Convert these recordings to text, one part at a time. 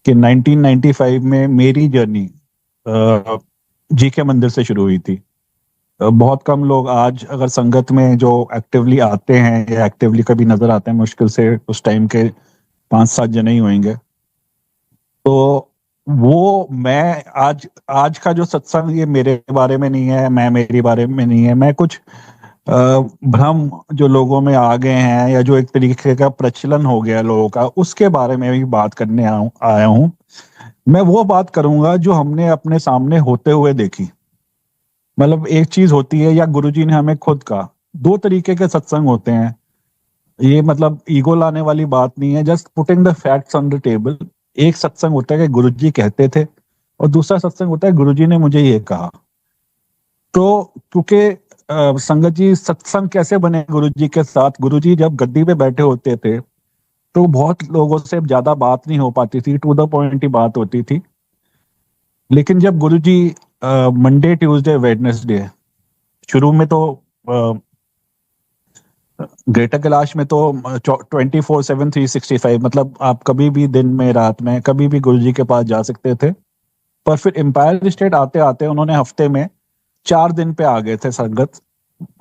कि 1995 में मेरी जर्नी जीके मंदिर से शुरू हुई थी। बहुत कम लोग आज अगर संगत में जो एक्टिवली आते हैं या एक्टिवली कभी नजर आते हैं, मुश्किल से उस टाइम के 5-7 जने ही होंगे। तो वो मैं आज आज का जो सत्संग, ये मेरे बारे में नहीं है, मैं मेरी बारे में नहीं है, मैं कुछ भ्रम जो लोगों में आ गए हैं या जो एक तरीके का प्रचलन हो गया लोगों का, उसके बारे में भी बात करने आया हूँ। मैं वो बात करूंगा जो हमने अपने सामने होते हुए देखी। मतलब एक चीज होती है, या गुरुजी ने हमें खुद कहा, दो तरीके के सत्संग होते हैं। ये मतलब ईगो लाने वाली बात नहीं है, just putting the facts on the table. एक सत्संग होता है कि गुरुजी कहते थे, और दूसरा सत्संग होता है गुरुजी ने मुझे ये कहा। तो क्योंकि संगत जी, सत्संग कैसे बने गुरुजी के साथ? गुरुजी जब गद्दी पे बैठे होते थे तो बहुत लोगों से ज्यादा बात नहीं हो पाती थी, टू द पॉइंट ही बात होती थी। लेकिन जब गुरुजी मंडे ट्यूसडे वेडनेसडे, शुरू में तो ग्रेटर कैलाश में तो 24/7 365, मतलब आप कभी भी दिन में रात में कभी भी गुरुजी के पास जा सकते थे। पर फिर एम्पायर स्टेट आते आते उन्होंने हफ्ते में 4 दिन पे आ गए थे संगत।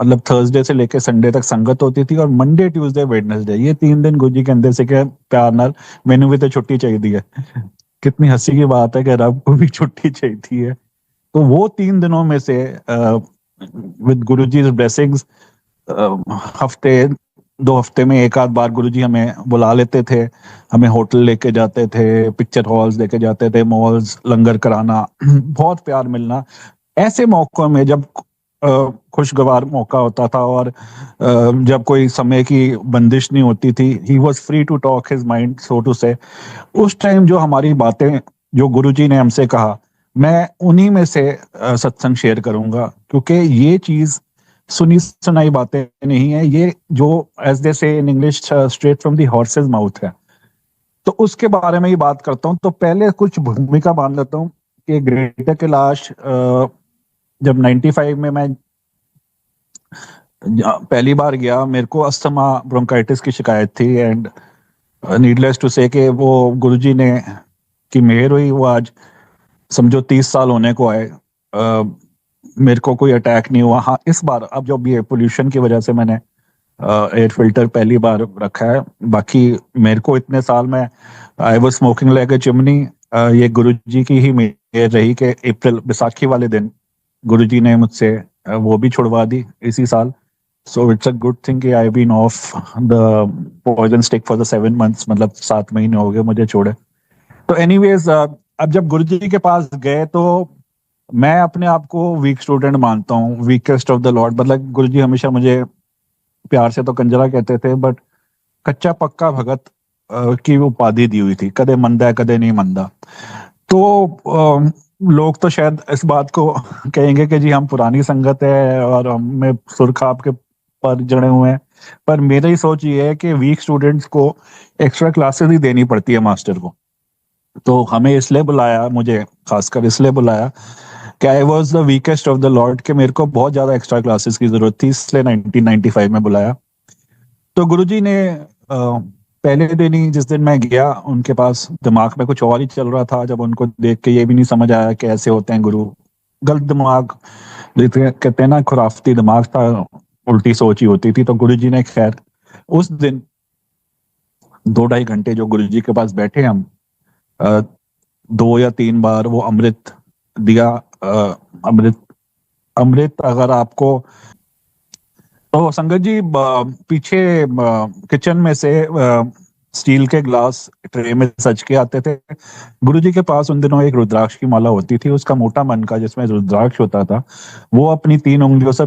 मतलब थर्सडे से लेके संडे तक संगत होती थी, और मंडे ट्यूसडे वेडनेसडे ये 3 दिन गुरुजी के अंदर से के प्यार नाल मैनू भी तो छुट्टी चाहिए है। कितनी हंसी की बात है कि रब को भी छुट्टी चाहिए है। तो वो 3 दिनों में से विद गुरुजी ब्लेसिंग्स, हफ्ते 2 हफ्ते में एक आध बार गुरुजी हमें बुला लेते थे। हमें होटल लेके जाते थे, पिक्चर हॉल्स लेके जाते थे, मॉल्स, लंगर कराना, बहुत प्यार मिलना। ऐसे मौकों में जब खुशगवार मौका होता था, और जब कोई समय की बंदिश नहीं होती थी, he was free to talk his mind, so to say. उस टाइम जो हमारी बातें जो गुरुजी ने हमसे कहा, मैं उन्हीं में से सत्संग शेयर करूंगा, क्योंकि ये चीज सुनी सुनाई बातें नहीं है, ये जो as they say in English straight from the horses mouth है। तो उसके बारे में ही बात करता हूँ। तो पहले कुछ भूमिका बांध लेता हूँ कि ग्रेटर कैलाश जब 95 में मैं पहली बार गया, मेरे को अस्थमा ब्रोंकाइटिस की शिकायत थी। एंड नीडलेस टू से कि वो गुरुजी ने की मेहर हुई, वो आज समझो 30 साल होने को आए, मेरे को कोई अटैक नहीं हुआ। हाँ, इस बार अब जब ये पोल्यूशन की वजह से मैंने एयर फिल्टर पहली बार रखा है, बाकी मेरे को इतने साल में I was smoking like a chimney. ये गुरुजी की ही मेहर रही कि अप्रैल बैसाखी वाले दिन गुरुजी ने मुझसे वो भी छुड़वा दी इसी साल। So it's a good thing कि I been off the poison stick for the 7 months, मतलब 7 महीने हो गए मुझे छोड़े। तो एनीवेज, अब जब गुरुजी के पास गए तो मैं अपने आप को वीक स्टूडेंट मानता हूँ, वीकेस्ट ऑफ द लॉट। मतलब गुरुजी हमेशा मुझे प्यार से तो कंजरा कहते थे, बट कच्चा पक्का भगत की उपाधि दी हुई थी, कदे मंदा है कदे नहीं मंदा। तो लोग तो शायद इस बात को कहेंगे कि जी हम पुरानी संगत है और हमें सुरखाब के पर जड़े हुए हैं। पर मेरी सोच ये है कि वीक स्टूडेंट्स को एक्स्ट्रा क्लासेस ही देनी पड़ती है मास्टर को। तो हमें इसलिए बुलाया, मुझे खासकर इसलिए बुलाया कि I was the weakest of the Lord, कि मेरे को बहुत ज्यादा एक्स्ट्रा क्लासेस की जरूरत थी, इसलिए 1995 में बुलाया। तो गुरुजी ने पहले दिन ही, जिस दिन मैं गया उनके पास, दिमाग में कुछ और ही चल रहा था। जब उनको देख के ये भी नहीं समझ आया कि ऐसे होते हैं गुरु, गलत दिमाग, कहते हैं ना, खुराफती दिमाग था, उल्टी सोच ही होती थी। तो गुरुजी ने खैर उस दिन 2-2.5 घंटे जो गुरुजी के पास बैठे हम, 2 या 3 बार वो अमृत दिया। अमृत अमृत अगर आपको, तो संगत जी पीछे किचन में से स्टील के ग्लास ट्रे में सज के आते थे। गुरुजी के पास उन दिनों एक रुद्राक्ष की माला होती थी, उसका मोटा मन का जिसमें रुद्राक्ष होता था, वो अपनी 3 उंगलियों से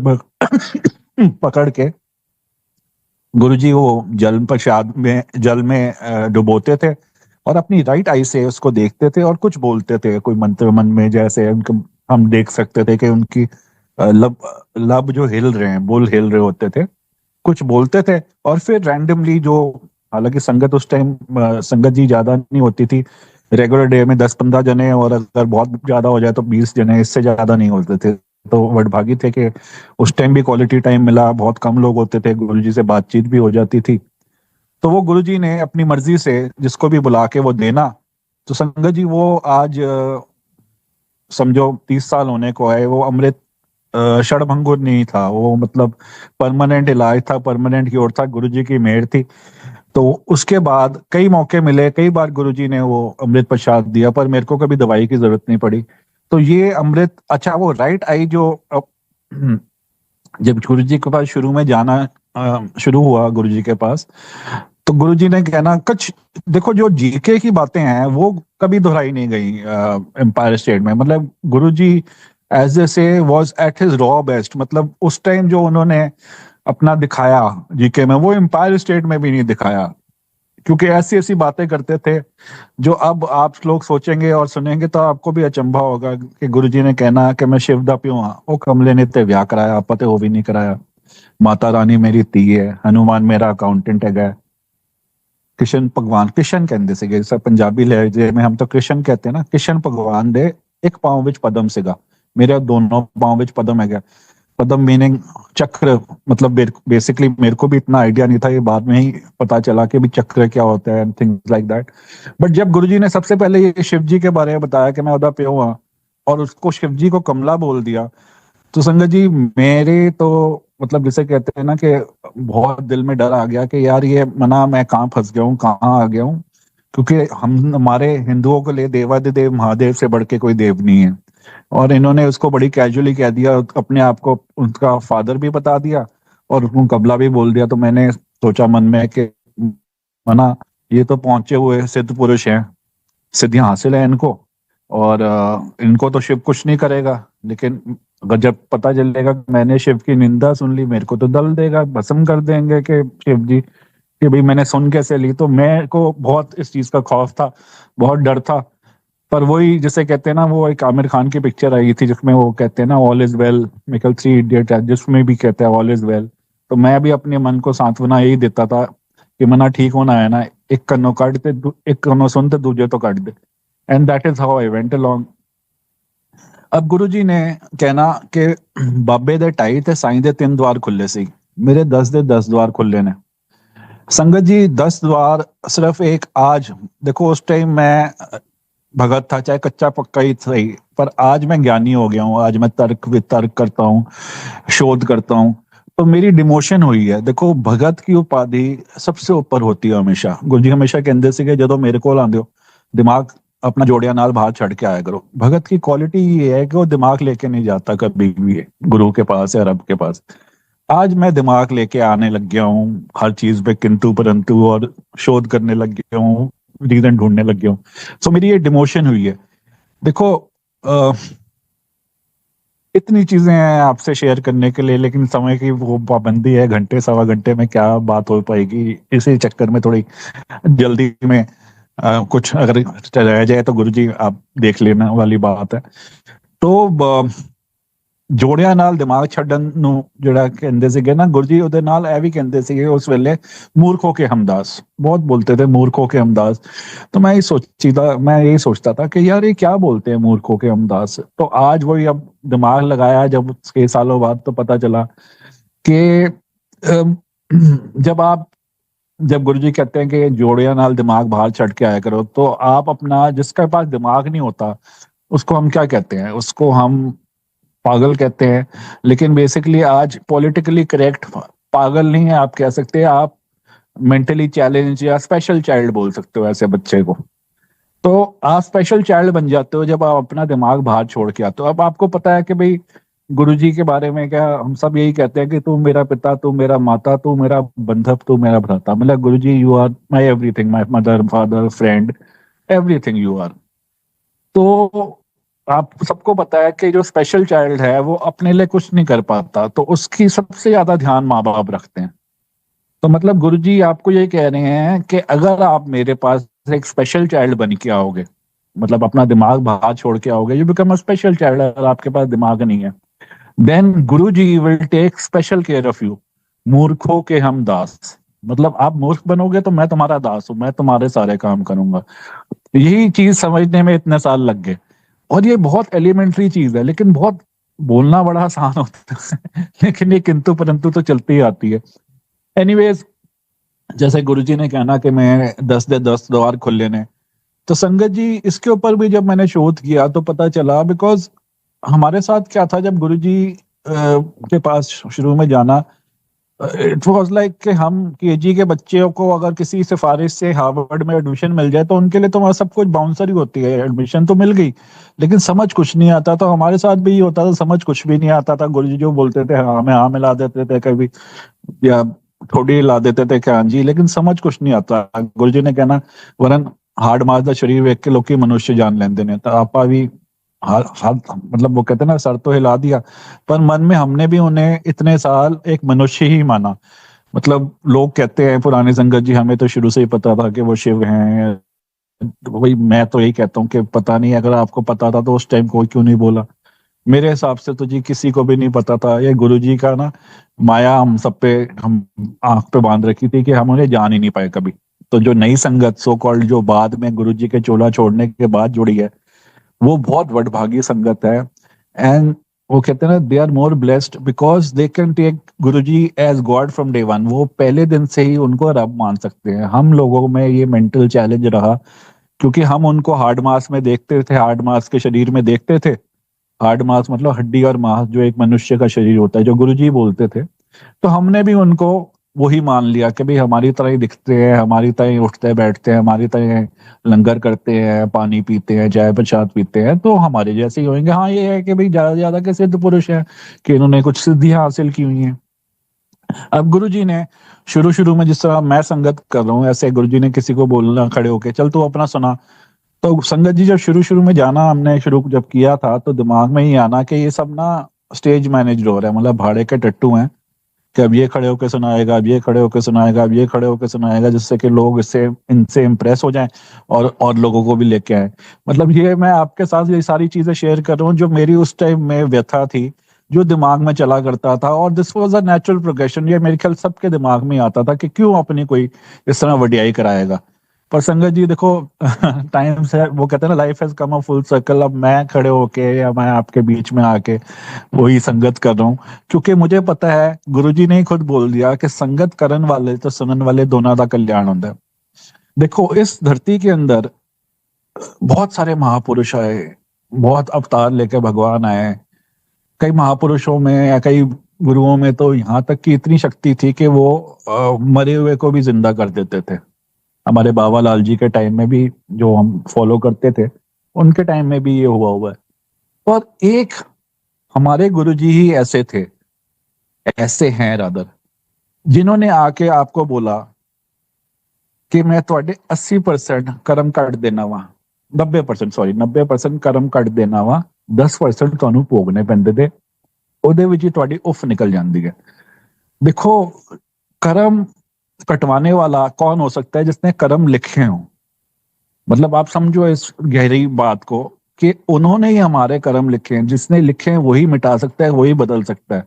पकड़ के गुरुजी वो जल प्रसाद में, जल में डुबोते थे, और अपनी राइट आई से उसको देखते थे और कुछ बोलते थे, कोई मंत्र मन में। जैसे उनके हम देख सकते थे कि उनकी लब लब जो हिल रहे हैं, बुल हिल रहे होते थे, कुछ बोलते थे। और फिर रैंडमली जो, हालांकि संगत उस टाइम संगत जी ज्यादा नहीं होती थी, रेगुलर डे में 10-15 जने, और अगर बहुत ज्यादा हो जाए तो 20 जने, इससे ज्यादा नहीं होते थे। तो वडभागी थे कि उस टाइम भी क्वालिटी टाइम मिला, बहुत कम लोग होते थे, गुरुजी से बातचीत भी हो जाती थी। तो वो गुरुजी ने अपनी मर्जी से जिसको भी बुला के वो देना, तो संगत जी वो आज समझो 30 साल होने को है, वो अमृत क्षणभंगुर नहीं था, वो मतलब परमानेंट इलाज था, परमानेंट क्योर था, गुरुजी की मेहर थी। तो उसके बाद कई मौके मिले, कई बार गुरुजी ने वो अमृत प्रसाद दिया, पर मेरे को कभी दवाई की जरूरत नहीं पड़ी। तो ये अमृत, अच्छा वो राइट आई जो जब गुरुजी के पास शुरू में जाना शुरू हुआ गुरुजी के पास, तो गुरुजी ने कहना कुछ, देखो जो जीके की बातें हैं वो कभी दोहराई नहीं गई एम्पायर स्टेट में। मतलब गुरुजी एज ए से was at his raw best, मतलब उस टाइम जो उन्होंने अपना दिखाया जीके में, वो एम्पायर स्टेट में भी नहीं दिखाया, क्योंकि ऐसी ऐसी बातें करते थे जो अब आप लोग सोचेंगे और सुनेंगे तो आपको भी अचंभा होगा कि गुरुजी ने कहना कि मैं शिव दा प्यो हाँ, वो कमले ने ते ब्याह कराया, आप ते वो भी नहीं कराया, माता रानी मेरी धी है, हनुमान मेरा अकाउंटेंट है, कृष्ण भगवान, कृष्ण कहते ਸੀਗੇ ਸਰ ਪੰਜਾਬੀ ਲਹਿਜੇ में हम तो कृष्ण कहते हैं ना, कृष्ण भगवान ਦੇ ਇੱਕ ਪਾँव ਵਿੱਚ ਪਦਮ ਸੀਗਾ, ਮੇਰੇ ਦੋनों पाँव ਵਿੱਚ पदम है। पदम मीनिंग चक्र, मतलब बेसिकली मेरे को भी इतना आइडिया नहीं था, ये बाद में ही पता चला कि भी चक्र क्या होता है and things like that. But जब गुरुजी ने सबसे पहले ये शिव जी के बारे में बताया कि मैं उदा पे हुआ और उसको शिव जी को कमला बोल दिया, तो संगत जी मेरे तो मतलब जिसे कहते हैं ना कि बहुत दिल में डर आ गया कि यार ये मना मैं कहाँ फंस गया हूँ, कहाँ आ गया हूँ, क्योंकि हम हमारे हिंदुओं को लिए देवादिदेव महादेव से बढ़ के कोई देव नहीं है। और इन्होंने उसको बड़ी कैजुअली कह दिया, अपने आप को उनका फादर भी बता दिया और उनको कबला भी बोल दिया। तो मैंने सोचा मन में कि मना ये तो पहुंचे हुए सिद्ध पुरुष हैं, सिद्धियां हासिल है इनको, और इनको तो शिव कुछ नहीं करेगा, लेकिन अगर जब पता चलेगा कि मैंने शिव की निंदा सुन ली, मेरे को तो दल देगा, भस्म कर देंगे कि शिव जी, कि भाई मैंने सुन कैसे ली। तो मेरे को बहुत इस चीज का खौफ था, बहुत डर था। पर वही जिसे कहते हैं ना, वो एक आमिर खान की पिक्चर आई थी जिसमें वो कहते हैं ना all is well, Mikal 3 idiot है जिसमें भी कहते हैं ऑल इज वेल। तो मैं भी अपने मन को सांत्वना यही देता था कि मना ठीक होना है ना, एक कन्नो काट दे, एक कन्नो सुन तो दूजे तो काट दे, and that is how I went along. अब गुरुजी ने कहना कि बाबे दे 2.5 ਤੇ ਸਾਈਂ ਦੇ 3 द्वार खुले सी, मेरे 10 ਦੇ 10 द्वार खुले ने। संगत जी 10 द्वार सिर्फ एक, आज देखो उस टाइम मैं भगत था, चाहे कच्चा पक्का ही सही, पर आज मैं ज्ञानी हो गया हूँ, आज मैं तर्क वितर्क करता हूँ, शोध करता हूँ, तो मेरी डिमोशन हुई है। देखो भगत की उपाधि सबसे ऊपर होती है हमेशा। गुरु जी हमेशा कहते थे जो मेरे को आंदे हो दिमाग अपना जोड़िया नाल बाहर छड़ के आया करो। भगत की क्वालिटी ये है कि वो दिमाग लेके नहीं जाता कभी भी गुरु के पास या रब के पास। आज मैं दिमाग लेके आने लग गया हूँ हर चीज पे किंतु परंतु, और शोध करने लग गया हूँ, रीजन ढूंढने लग गया हूँ। सो मेरी ये डिमोशन हुई है। देखो इतनी चीजें हैं आपसे शेयर करने के लिए, लेकिन समय की वो पाबंदी है, घंटे सवा घंटे में क्या बात हो पाएगी, इसी चक्कर में थोड़ी जल्दी में कुछ अगर रह जाए तो गुरुजी आप देख लेना वाली बात है। तो ਜੋੜਿਆਂ ਨਾਲ ਦਿਮਾਗ ਛੱਡਣ ਨੂੰ ਜਿਹੜਾ ਕਹਿੰਦੇ ਸੀਗੇ ਨਾ ਗੁਰੂ ਜੀ, ਉਹਦੇ ਨਾਲ ਇਹ ਵੀ ਕਹਿੰਦੇ ਸੀਗੇ ਉਸ ਵੇਲੇ मूर्खों के हमदास, बहुत बोलते थे मूर्खों के हमदास। तो मैं यही सोचता था कि यार ये क्या बोलते हैं मूर्खों के हमदास। तो आज वही अब दिमाग लगाया जब कई सालों बाद, तो पता चला कि जब गुरु जी कहते हैं कि जोड़िया नाल दिमाग बाहर छड़ के आया करो, तो आप अपना, जिसके पास दिमाग नहीं होता उसको हम क्या कहते हैं, उसको हम पागल कहते हैं। लेकिन बेसिकली आज पॉलिटिकली करेक्ट पागल नहीं है, आप कह सकते हैं आप मेंटली चैलेंज या स्पेशल चाइल्ड बोल सकते हो ऐसे बच्चे को। तो आप स्पेशल चाइल्ड बन जाते हो जब आप अपना दिमाग बाहर छोड़ के आते हो। अब आपको पता है कि भाई गुरुजी के बारे में क्या हम सब यही कहते हैं कि तू मेरा पिता, तू मेरा माता, तू मेरा बंधप, तू मेरा भ्राता। मतलब Guruji you are my everything, my mother father friend, everything you are. तो आप सबको पता है कि जो स्पेशल चाइल्ड है वो अपने लिए कुछ नहीं कर पाता, तो उसकी सबसे ज्यादा ध्यान माँ बाप रखते हैं। तो मतलब गुरुजी आपको ये कह रहे हैं कि अगर आप मेरे पास एक स्पेशल चाइल्ड बन के आओगे, मतलब अपना दिमाग बाहर छोड़ के आओगे, you become a special child. अगर आपके पास दिमाग नहीं है, then Guruji will take special care of you. मूर्खों के हम दास, मतलब आप मूर्ख बनोगे तो मैं तुम्हारा दास हूं, मैं तुम्हारे सारे काम करूंगा। यही चीज समझने में इतने साल लग गए, और ये बहुत एलिमेंट्री चीज है, लेकिन बहुत बोलना बड़ा आसान होता है लेकिन ये किंतु परंतु तो चलती ही आती है। एनीवेज, जैसे गुरुजी ने कहना कि मैं 10 दे 10 द्वार खुले ने, तो संगत जी इसके ऊपर भी जब मैंने शोध किया तो पता चला, बिकॉज हमारे साथ क्या था जब गुरुजी के पास शुरू में जाना, इट वाज लाइक कि हम केजी के बच्चों को अगर किसी सिफारिश से हार्वर्ड में एडमिशन मिल जाए तो उनके लिए तो वहाँ सब कुछ बाउंसर ही होती है, एडमिशन तो मिल गई लेकिन समझ कुछ नहीं आता। तो हमारे साथ भी ये होता था, समझ कुछ भी नहीं आता था। गुरुजी जो बोलते थे हाँ में हाँ मिला देते थे कभी, या थोड़ी ला देते थे कि हाँ जी, लेकिन समझ कुछ नहीं आता। गुरुजी ने कहना वरन हार्ड मास दा शरीर वेख के लोग मनुष्य जान लेंदे ने, तो आपा भी हाथ मतलब वो कहते हैं ना सर तो हिला दिया, पर मन में हमने भी उन्हें इतने साल एक मनुष्य ही माना। मतलब लोग कहते हैं पुरानी संगत जी हमें तो शुरू से ही पता था कि वो शिव हैं, वही मैं तो यही कहता हूँ कि पता नहीं, अगर आपको पता था तो उस टाइम कोई क्यों नहीं बोला। मेरे हिसाब से तो जी किसी को भी नहीं पता था। ये गुरु जी का ना माया हम सब पे, हम आंख पे बांध रखी थी कि हम उन्हें जान ही नहीं पाए कभी। तो जो नई संगत सो कॉल्ड जो बाद में गुरु जी के चोला छोड़ने के बाद जुड़ी है, वो बहुत वडभागी संगत है। एंड वो कहते हैं ना they are more blessed because they can take Guruji as God from day one. वो पहले दिन से ही उनको रब मान सकते हैं। हम लोगों में ये मेंटल चैलेंज रहा क्योंकि हम उनको हार्ड मास में देखते थे, हार्ड मास के शरीर में देखते थे। हार्ड मास मतलब हड्डी और मांस जो एक मनुष्य का शरीर होता है, जो गुरुजी बोलते थे। तो हमने भी उनको वही मान लिया कि भाई हमारी तरह ही दिखते हैं, हमारी तरह ही उठते बैठते हैं, हमारी तरह लंगर करते हैं, पानी पीते हैं, चाय प्रसाद पीते हैं, तो हमारे जैसे ही होंगे। हाँ ये है कि भाई ज्यादा से ज्यादा के सिद्ध पुरुष हैं कि इन्होंने कुछ सिद्धियां हासिल की हुई हैं। अब गुरुजी ने शुरू शुरू में जिस तरह मैं संगत कर रहा हूँ, ऐसे गुरुजी ने किसी को बोलना खड़े होके चल तू अपना सुना। तो संगत जी जब शुरू शुरू में जाना हमने शुरू जब किया था तो दिमाग में ही आना कि ये सब ना स्टेज मैनेज हो रहा है, मतलब भाड़े के टट्टू हैं कि अब ये खड़े होकर सुनाएगा, अब ये खड़े होकर सुनाएगा, अब ये खड़े होकर सुनाएगा, जिससे कि लोग इससे इनसे इम्प्रेस हो जाएं और लोगों को भी लेके आए। मतलब ये मैं आपके साथ ये सारी चीजें शेयर कर रहा हूँ जो मेरी उस टाइम में व्यथा थी, जो दिमाग में चला करता था। और this was a natural progression. ये मेरे ख्याल सबके दिमाग में आता था कि क्यों अपनी कोई इस तरह वडियाई कराएगा। पर संगत जी देखो टाइम से वो कहते हैं ना life has come a full circle. अब मैं खड़े होके या मैं आपके बीच में आके वही संगत कर रहा हूँ क्योंकि मुझे पता है गुरुजी ने ही खुद बोल दिया कि संगत करन वाले तो सुनन वाले दोनों का कल्याण होता है। देखो इस धरती के अंदर बहुत सारे महापुरुष आए, बहुत अवतार लेके भगवान आए। कई महापुरुषों में या कई गुरुओं में तो यहाँ तक की इतनी शक्ति थी कि वो मरे हुए को भी जिंदा कर देते थे। हमारे बाबा लाल जी के टाइम में भी जो हम फॉलो करते थे, उनके टाइम में भी ये हुआ है। पर एक हमारे गुरुजी ही ऐसे थे, ऐसे हैं रादर, जिन्होंने आके आपको बोला कि मैं ਤੁਹਾਡੇ 80% ਕਰਮ ਕੱਢ ਦੇਣਾ ਵਾ, 90% ਸੌਰੀ 90% ਕਰਮ ਕੱਢ ਦੇਣਾ ਵਾ, 10% ਤੁਹਾਨੂੰ ਭੋਗਣੇ ਪੈਂਦੇ ਤੇ ਉਹਦੇ ਵਿੱਚ ਹੀ ਤੁਹਾਡੀ ਉਫ ਨਿਕਲ ਜਾਂਦੀ है। देखो कर्म कटवाने वाला कौन हो सकता है? जिसने कर्म लिखे हो। मतलब आप समझो इस गहरी बात को कि उन्होंने ही हमारे कर्म लिखे हैं। जिसने लिखे हैं वही मिटा सकता है, वही बदल सकता है।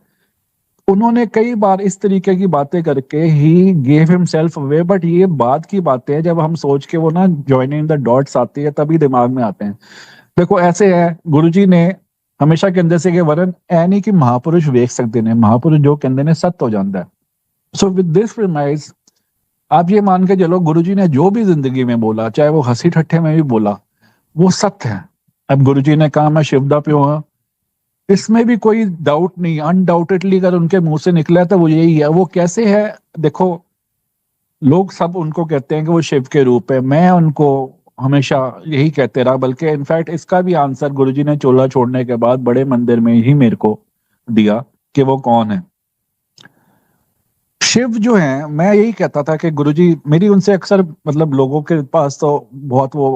उन्होंने कई बार इस तरीके की बातें करके he gave himself away. But ये बात की बातें हैं जब हम सोच के वो ना ज्वाइनिंग द डॉट्स आती है तभी दिमाग में आते हैं। देखो ऐसे है गुरुजी ने हमेशा कहते से कि वरन ऐ नहीं कि महापुरुष वेख सकते ने, महापुरुष जो कहते ने सत्य हो जाता है। सो विद दिस प्रीमाइज आप ये मान के चलो गुरुजी ने जो भी जिंदगी में बोला, चाहे वो हंसी ठट्ठे में भी बोला, वो सत्य है। अब गुरुजी ने कहा मैं शिवदा प्यो हाँ, इसमें भी कोई डाउट नहीं। अनडाउटेडली अगर उनके मुंह से निकला है तो वो यही है। वो कैसे है देखो, लोग सब उनको कहते हैं कि वो शिव के रूप है। मैं उनको हमेशा यही कहते रहा, बल्कि इनफैक्ट इसका भी आंसर गुरुजी ने चोला छोड़ने के बाद बड़े मंदिर में ही मेरे को दिया कि वो कौन है। शिव जो है, मैं यही कहता था कि गुरुजी मेरी उनसे अक्सर मतलब लोगों के पास तो बहुत वो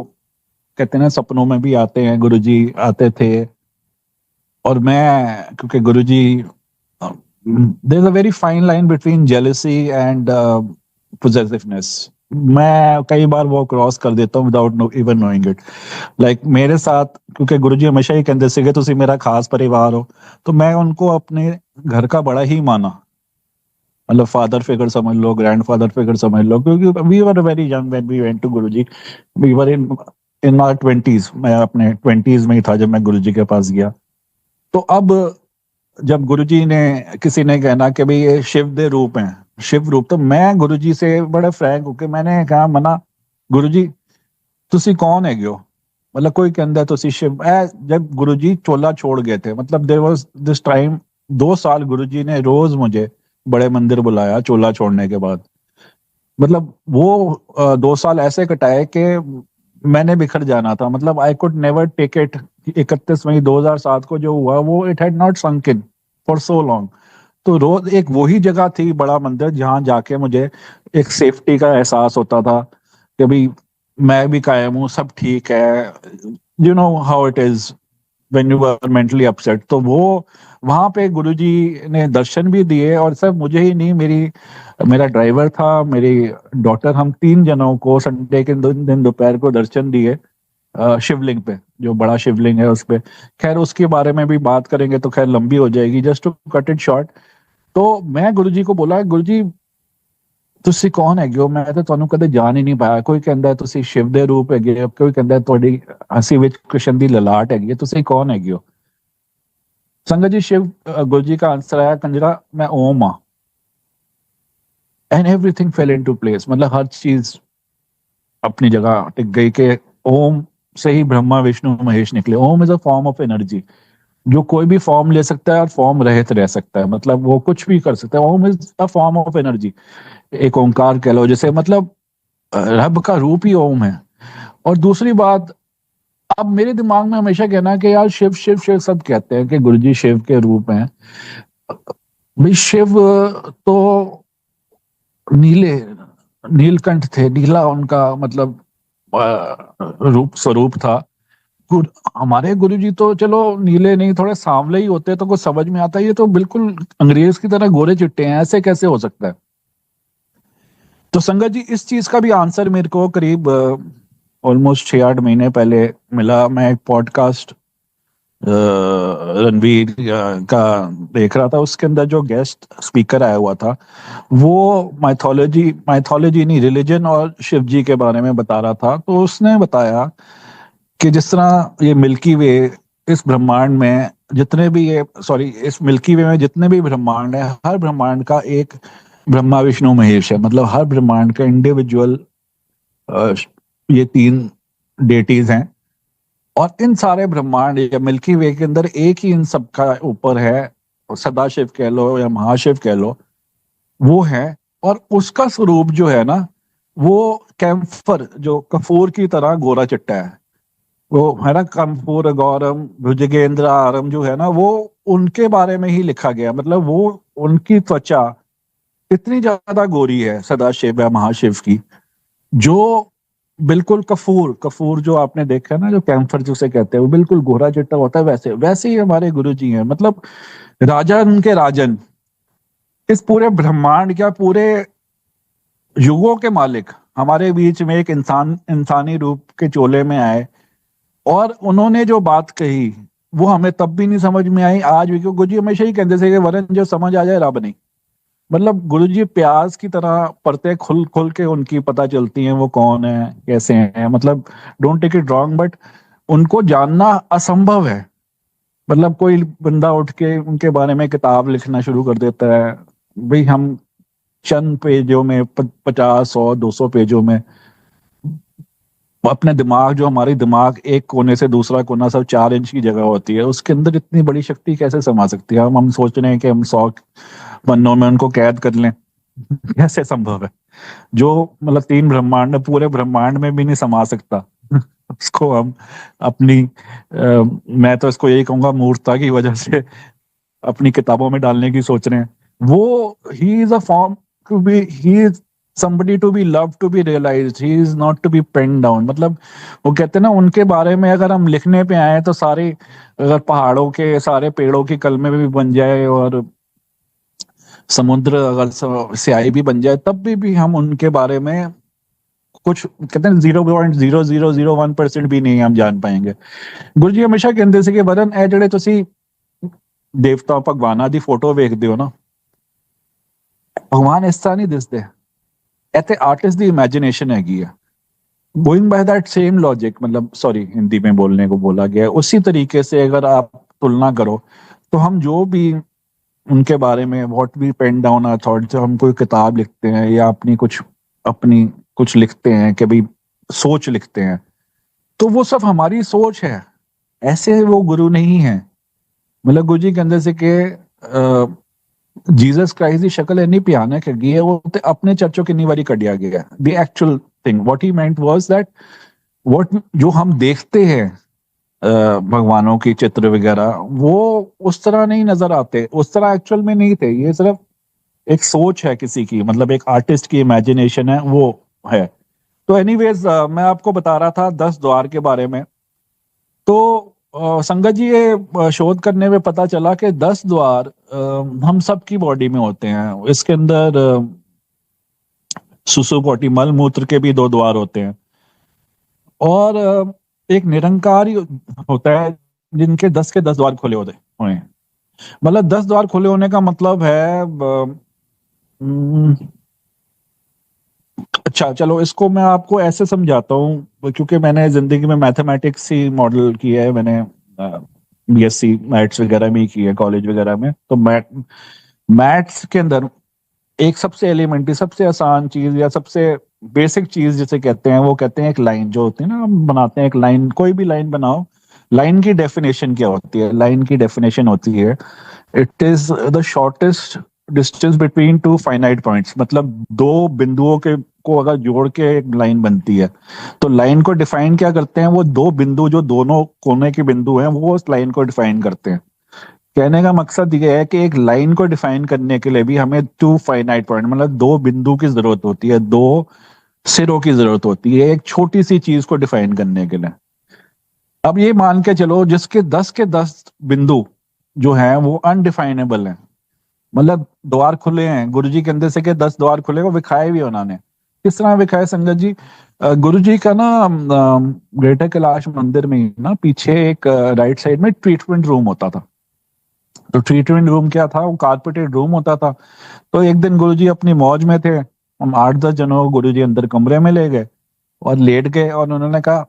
कहते हैं ना सपनों में भी आते हैं, गुरुजी आते थे। और मैं क्योंकि Guruji there is a very fine line between jealousy and possessiveness. मैं कई बार वो क्रॉस कर देता हूँ without even knowing it. Like मेरे साथ क्योंकि गुरुजी हमेशा ही कहते थे कि तुसी मेरा खास परिवार हो, तो मैं उनको अपने घर का बड़ा ही माना। मतलब फादर फिगर समझ लो, ग्रैंडफादर फिगर समझ लो, क्योंकि we were very young when we went to Guruji. We were in our 20s। मैं अपने 20s में ही था जब मैं गुरुजी के पास गया। तो अब जब गुरुजी ने किसी ने कहना कि भाई ये शिव दे रूप हैं, शिव रूप, तो मैं गुरुजी से बड़े फ्रैंक होके मैंने कहा मना गुरुजी ਤੁਸੀਂ ਕੌਣ ਹੈਗੇ ਹੋ? ਮਤਲਬ ਕੋਈ ਕਹਿੰਦਾ ਤੁਸੀਂ शिव जब गुरुजी चोला छोड़ गए थे, मतलब देयर वाज दिस टाइम 2 साल गुरुजी ने रोज मुझे बड़े मंदिर बुलाया चोला छोड़ने के बाद। मतलब वो 2 साल ऐसे कटाए कि मैंने बिखर जाना था, मतलब I could never take it. 31 मई 2007 को जो हुआ वो इट हैड नॉट सunk इन फॉर सो लॉन्ग। तो रोज एक वही जगह थी, बड़ा मंदिर, जहां जाके मुझे एक सेफ्टी का एहसास होता था कि भाई मैं भी कायम हूँ, सब ठीक है। You know how it is when you are mentally upset. तो वो वहां पे गुरुजी ने दर्शन भी दिए, और सब मुझे ही नहीं, मेरा ड्राइवर था, मेरी डॉटर, हम 3 जनों को संडे के दिन दोपहर को दर्शन दिए शिवलिंग पे, जो बड़ा शिवलिंग है उस पे। खैर उसके बारे में भी बात करेंगे तो खैर लंबी हो जाएगी, just to cut it short. तो मैं गुरुजी को बोला, गुरुजी ਤੁਸੀਂ ਕੌਣ ਹੈਗੇ ਹੋ? ਮੈਂ ਤਾਂ ਤੁਹਾਨੂੰ ਕਦੇ ਜਾਣ ਹੀ ਨਹੀਂ ਪਾਇਆ। ਕੋਈ ਕਹਿੰਦਾ ਤੁਸੀਂ ਸ਼ਿਵ ਦੇ ਰੂਪ ਹੈਗੇ ਹੋ, ਕੋਈ ਕਹਿੰਦਾ ਤੁਹਾਡੀ ਹੱਸੀ ਵਿੱਚ ਕ੍ਰਿਸ਼ਨ ਦੀ ਲਲਾਟ ਹੈਗੀ ਹੈ, ਤੁਸੀਂ ਕੌਣ ਹੈਗੇ ਹੋ? ਸੰਗਤ ਜੀ, शिव गुरु जी का आंसर आया, कंजरा मैं ओम हाँ। And everything fail into place, मतलब हर चीज अपनी जगह टिक गई कि ओम से ही ब्रह्मा विष्णु महेश निकले। Om is a form of energy, जो कोई भी फॉर्म ले सकता है और फॉर्म रहित रह सकता है, मतलब वो कुछ भी कर सकता है। Om is a form of energy, Ek Onkar कह लो जैसे, मतलब रब का रूप ही ओम है। और दूसरी बात, अब मेरे दिमाग में हमेशा कहना कि यार शिव शिव शिव सब कहते हैं कि गुरुजी शिव के रूप हैं। भाई शिव तो नीले नीलकंठ थे, नीला उनका मतलब रूप स्वरूप था। हमारे गुरुजी तो चलो नीले नहीं, थोड़े सांवले ही होते तो कुछ समझ में आता है, ये तो बिल्कुल अंग्रेज की तरह गोरे चिट्टे हैं, ऐसे कैसे हो सकता है? तो संगत जी, इस चीज का भी आंसर मेरे को करीब ऑलमोस्ट 6-8 महीने पहले मिला। मैं एक पॉडकास्ट रणवीर का देख रहा था, उसके अंदर जो गेस्ट स्पीकर आया हुआ था वो माइथोलॉजी नहीं, रिलीजन और शिव जी के बारे में बता रहा था। तो उसने बताया कि जिस तरह ये मिल्की वे, इस ब्रह्मांड में जितने भी ये सॉरी इस मिल्की वे में जितने भी ब्रह्मांड है, हर ब्रह्मांड का एक ब्रह्मा विष्णु महेश है। मतलब हर ब्रह्मांड का इंडिविजुअल ये 3 डेटीज हैं, और इन सारे ब्रह्मांड या मिल्की वे के अंदर एक ही इन सबका ऊपर है, सदाशिव कह लो या महाशिव कह लो, वो है। और उसका स्वरूप जो है ना, वो कैम्फर, जो कपूर की तरह गोरा चिट्टा है, वो है ना, कम्फूर गौरम भुजगेंद्र आरम जो है ना, वो उनके बारे में ही लिखा गया। मतलब वो उनकी त्वचा इतनी ज्यादा गोरी है सदाशिव या महाशिव की, जो बिल्कुल कफूर कफूर जो आपने देखा है ना, जो कैम्फर जिसे कहते हैं, वो बिल्कुल गोरा चिट्टा होता है, वैसे वैसे ही हमारे गुरु जी हैं। मतलब राजा उनके राजन, इस पूरे ब्रह्मांड या पूरे युगों के मालिक हमारे बीच में एक इंसानी रूप के चोले में आए, और उन्होंने जो बात कही वो हमें तब भी नहीं समझ में आई, आज भी। क्योंकि गुरु जी हमेशा ही कहते थे कि वरन जो समझ आ जाए रब नहीं। मतलब गुरु जी प्याज की तरह परतें खुल खुल के उनकी पता चलती हैं, वो कौन है, कैसे हैं। मतलब don't take it wrong, but उनको जानना असंभव है। मतलब कोई बंदा उठ के उनके बारे में किताब लिखना शुरू कर देता है, भाई हम चंद पेजों में 50, 100, 200 पेजों में अपने दिमाग, जो हमारी दिमाग एक कोने से दूसरा कोना सब 4 इंच की जगह होती है, उसके अंदर इतनी बड़ी शक्ति कैसे समा सकती है? हम सोच रहे हैं कि हम 100 पन्नों में उनको कैद कर लें। कैसे संभव है? जो मतलब 3 ब्रह्मांड, पूरे ब्रह्मांड में भी नहीं समा सकता उसको हम अपनी मैं तो इसको यही कहूंगा मूर्खता की वजह से अपनी किताबों में डालने की सोच रहे हैं। वो he is a form to be, he is somebody to be loved, to be realized, he is not to be penned down। मतलब वो कहते हैं ना, उनके बारे में अगर हम लिखने पे आए तो सारे, अगर पहाड़ों के सारे पेड़ों की कलमे भी बन जाए और समुद्र अगर स्याही भी बन जाए, तब भी हम उनके बारे में कुछ कहते हैं 0.0001% भी नहीं हम जान पाएंगे। गुरु जी हमेशा कहते थे कि वरन ए ਜਿਹੜੇ ਤੁਸੀਂ ਦੇਵਤਾ ਭਗਵਾਨਾਂ ਦੀ ਫੋਟੋ ਵੇਖਦੇ ਹੋ ਨਾ, ਭਗਵਾਨ ਇਸ ਤਰ੍ਹਾਂ ਨਹੀਂ ਦਿਸਦੇ, ਇਹ ਤੇ आर्टिस्ट ਦੀ इमेजिनेशन हैगी है। Going by that same logic, मतलब सॉरी हिंदी में बोलने को बोला गया है, उसी तरीके से अगर आप तुलना करो तो हम जो भी उनके बारे में what we pen down our thoughts, जब हम कोई किताब लिखते हैं या अपनी कुछ लिखते हैं कि भाई सोच लिखते हैं, तो वो सब हमारी सोच है, ऐसे वो गुरु नहीं है। मतलब गुरु जी कहते से कि जीसस क्राइस्ट की शक्ल इतनी भयानक हैगी है, वो ते अपने चर्चों कितनी बारी कटिया गया। The actual thing what he meant was that what जो हम देखते हैं भगवानों की चित्र वगैरह, वो उस तरह नहीं नजर आते, उस तरह एक्चुअल में नहीं थे। ये सिर्फ एक सोच है किसी की, मतलब एक आर्टिस्ट की इमेजिनेशन है वो है। तो एनीवेज मैं आपको बता रहा था 10 द्वार के बारे में। तो संगत जी ये शोध करने में पता चला कि 10 द्वार हम सब की बॉडी में होते हैं। इसके अंदर सुसु पोटी मल मूत्र के भी 2 द्वार होते हैं, और एक निरंकारी होता है जिनके 10 के 10 द्वार खुले होते हुए हैं। मतलब 10 द्वार खुले होने का मतलब है अच्छा चलो इसको मैं आपको ऐसे समझाता हूँ, क्योंकि मैंने जिंदगी में मैथमेटिक्स ही मॉडल किया है। मैंने बीएससी मैथ्स वगैरह में ही की है कॉलेज वगैरह में। तो मैथ्स के अंदर एक सबसे एलिमेंट्री, सबसे आसान चीज या सबसे बेसिक चीज जिसे कहते हैं, वो कहते हैं एक लाइन जो होती है ना, हम बनाते हैं एक लाइन, कोई भी लाइन बनाओ। लाइन की डेफिनेशन क्या होती है? लाइन की डेफिनेशन होती है it is the shortest distance between two finite points. मतलब दो बिंदुओं के को अगर जोड़ के एक लाइन बनती है, तो लाइन को डिफाइन क्या करते हैं? वो दो बिंदु जो दोनों कोने के बिंदु हैं, वो उस लाइन को डिफाइन करते हैं। कहने का मकसद ये है कि एक लाइन को डिफाइन करने के लिए भी हमें टू फाइनाइट पॉइंट, मतलब दो बिंदु की जरूरत होती है, दो सिरों की जरूरत होती है एक छोटी सी चीज को डिफाइन करने के लिए। अब ये मान के चलो जिसके 10 के 10 बिंदु जो हैं वो अनडिफाइनेबल हैं। मतलब द्वार खुले हैं गुरुजी के अंदर से के 10 द्वार खुले, वो विखाए भी उन्होंने। किस तरह विखाए संगत जी? गुरुजी का ना ग्रेटर कैलाश मंदिर में ही ना पीछे एक राइट साइड में ट्रीटमेंट रूम होता था। तो ट्रीटमेंट रूम क्या था? वो कारपेटेड रूम होता था। तो एक दिन गुरुजी अपनी मौज में थे, हम 8-10 जनों को गुरुजी अंदर कमरे में ले गए और लेट गए, और उन्होंने कहा,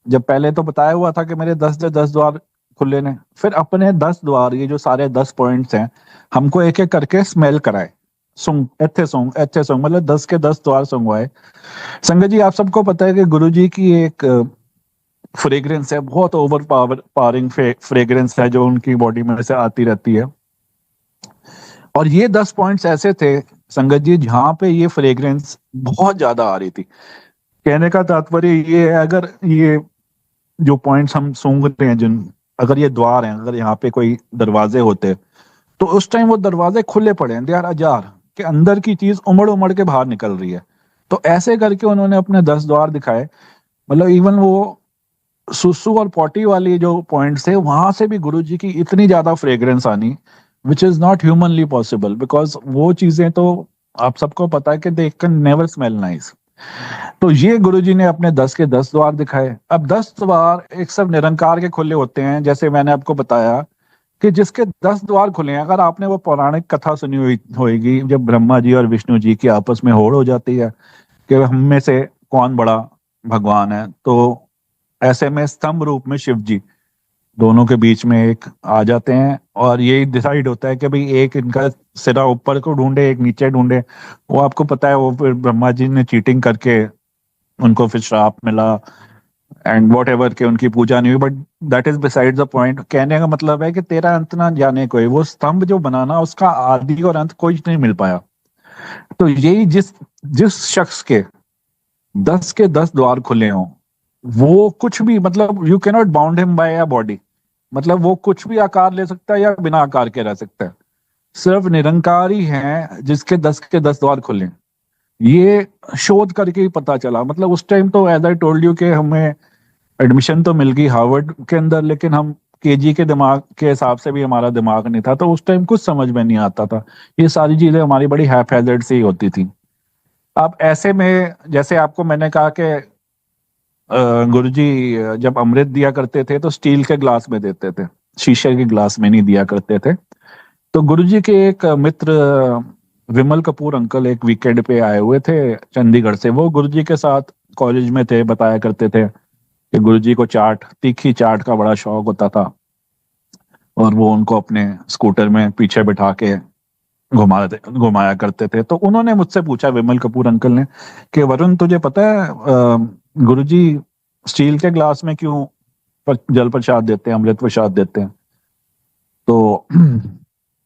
जब पहले तो बताया हुआ था कि मेरे 10 से 10 द्वार खुले ने, फिर अपने 10 द्वार, ये जो सारे 10 पॉइंट्स हैं, हमको एक एक करके स्मेल कराए। सुंग एथे सुंग एथे सुंग, मतलब 10 के 10 द्वार सुंगवाए। संगत जी आप सबको पता है कि गुरुजी की एक फ्रेग्रेंस है, बहुत ओवर पावरिंग फ्रेग्रेंस है जो उनकी बॉडी में से आती रहती है। और ये 10 पॉइंट्स ऐसे थे संगत जी जहां पे ये फ्रेग्रेंस बहुत ज्यादा आ रही थी। कहने का तात्पर्य ये है, अगर ये जो पॉइंट्स हम सूंघ रहे हैं, जिन अगर ये द्वार हैं, अगर यहाँ पे कोई दरवाजे होते, तो उस टाइम वो दरवाजे खुले पड़े हैं, दे आर अजार, के अंदर की चीज उमड़ उमड़ के बाहर निकल रही है। तो ऐसे करके उन्होंने अपने 10 द्वार दिखाए। मतलब इवन वो सुसु और पॉटी वाली जो पॉइंट्स थे, वहां से भी गुरु जी की इतनी ज्यादा फ्रेग्रेंस आनी, which is not humanly possible, because वो चीजें तो आप सबको पता है कि they can never smell nice. तो ये गुरुजी ने अपने 10 के 10 द्वार दिखाए। अब 10 द्वार एक सब निरंकार के खुले होते हैं, जैसे मैंने आपको बताया कि जिसके 10 द्वार खुले हैं। अगर आपने वो पौराणिक कथा सुनी हुई होगी, जब ब्रह्मा जी और विष्णु जी की आपस में होड़ हो जाती है कि हम में से कौन बड़ा भगवान है, तो ऐसे में स्तंभ रूप में शिव जी दोनों के बीच में एक आ जाते हैं, और ये डिसाइड होता है कि भाई एक इनका सिरा ऊपर को ढूंढे, एक नीचे ढूंढे। वो आपको पता है, वो फिर ब्रह्मा जी ने चीटिंग करके उनको फिर श्राप मिला एंड वॉट एवर के उनकी पूजा नहीं हुई। But that is beside the point. कहने का मतलब है कि तेरा अंत ना जाने कोई, वो स्तंभ जो बनाना उसका आदि और अंत कोई नहीं मिल पाया। तो यही जिस जिस शख्स के 10 के 10 द्वार खुले हों, वो कुछ भी, मतलब you cannot bound him by a body. मतलब वो कुछ भी आकार ले सकता है या बिना आकार के रह सकता है। सिर्फ निरंकार ही है जिसके 10 के 10 द्वार खुले हैं। ये शोध करके ही पता चला। मतलब उस टाइम तो एज आई टोल्ड यू कि हमें एडमिशन तो मिल गई हार्वर्ड के अंदर, लेकिन हम केजी के दिमाग के हिसाब से भी हमारा दिमाग नहीं था, तो उस टाइम कुछ समझ में नहीं आता था। ये सारी चीजें हमारी बड़ी हैफेजर्ड से ही होती थी। अब ऐसे में जैसे आपको मैंने कहा कि गुरुजी जब अमृत दिया करते थे तो स्टील के ग्लास में देते थे, शीशे के ग्लास में नहीं दिया करते थे। तो गुरुजी के एक मित्र विमल कपूर अंकल एक वीकेंड पे आए हुए थे चंडीगढ़ से। वो गुरुजी के साथ कॉलेज में थे, बताया करते थे कि गुरुजी को चाट, तीखी चाट का बड़ा शौक होता था, और वो उनको अपने स्कूटर में पीछे बिठा के घुमाया करते थे। तो उन्होंने मुझसे पूछा, विमल कपूर अंकल ने, कि वरुण तुझे पता है गुरुजी स्टील के ग्लास में क्यों जल प्रसाद देते हैं, अमृत प्रसाद देते हैं? तो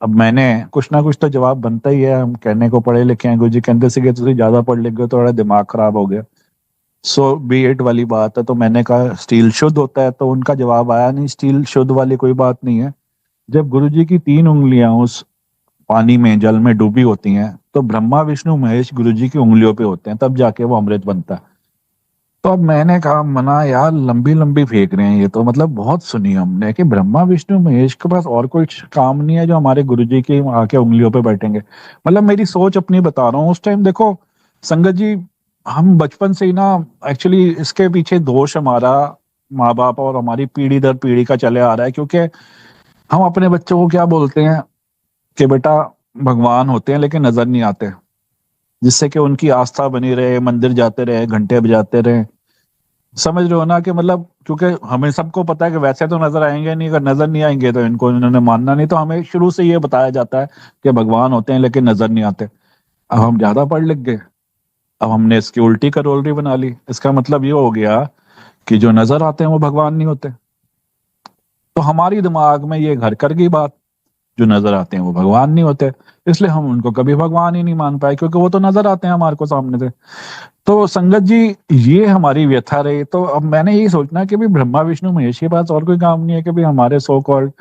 अब मैंने कुछ ना कुछ तो जवाब बनता ही है। हम कहने को पढ़े लिखे हैं, गुरु जी कहते थे कि तुम ज्यादा पढ़ लिख गए तो थोड़ा दिमाग खराब हो गया, सो बी इट वाली बात है। तो मैंने कहा स्टील शुद्ध होता है, तो उनका जवाब आया नहीं, स्टील शुद्ध वाली कोई बात नहीं है। जब गुरु जी की 3 उंगलियां उस पानी में, जल में डूबी होती हैं, तो ब्रह्मा विष्णु महेश गुरु जी की उंगलियों पे होते हैं, तब जाके वो अमृत बनता है। तो अब मैंने कहा मना यार, लंबी लंबी फेंक रहे हैं ये तो, मतलब बहुत सुनी हमने कि ब्रह्मा विष्णु महेश के पास और कोई काम नहीं है जो हमारे गुरु जी की आके उंगलियों पे बैठेंगे। मतलब मेरी सोच अपनी बता रहा हूँ। उस टाइम देखो संगत जी, हम बचपन से ही ना, एक्चुअली इसके पीछे दोष हमारा माँ बाप और हमारी पीढ़ी दर पीढ़ी का चले आ रहा है। क्योंकि हम अपने बच्चों को क्या बोलते हैं कि बेटा भगवान होते हैं लेकिन नजर नहीं आते, जिससे कि उनकी आस्था बनी रहे, मंदिर जाते रहे, घंटे बजाते रहे। समझ रहे हो ना कि मतलब, क्योंकि हमें सबको पता है कि वैसे तो नजर आएंगे नहीं, अगर नजर नहीं आएंगे तो इनको इन्होंने मानना नहीं। तो हमें शुरू से ये बताया जाता है कि भगवान होते हैं लेकिन नजर नहीं आते। अब हम ज्यादा पढ़ लिख गए, अब हमने इसकी उल्टी करोलरी बना ली। इसका मतलब ये हो गया कि जो नजर आते हैं वो भगवान नहीं होते। तो हमारी दिमाग में ये घर कर गई बात, जो नजर आते हैं वो भगवान नहीं होते, इसलिए हम उनको कभी भगवान ही नहीं मान पाए, क्योंकि वो तो नजर आते हैं हमारे को सामने से। तो संगत जी, ये हमारी व्यथा रही। तो अब मैंने यही सोचना कि भाई ब्रह्मा विष्णु महेश के पास और कोई काम नहीं है कि भाई हमारे सो कॉल्ड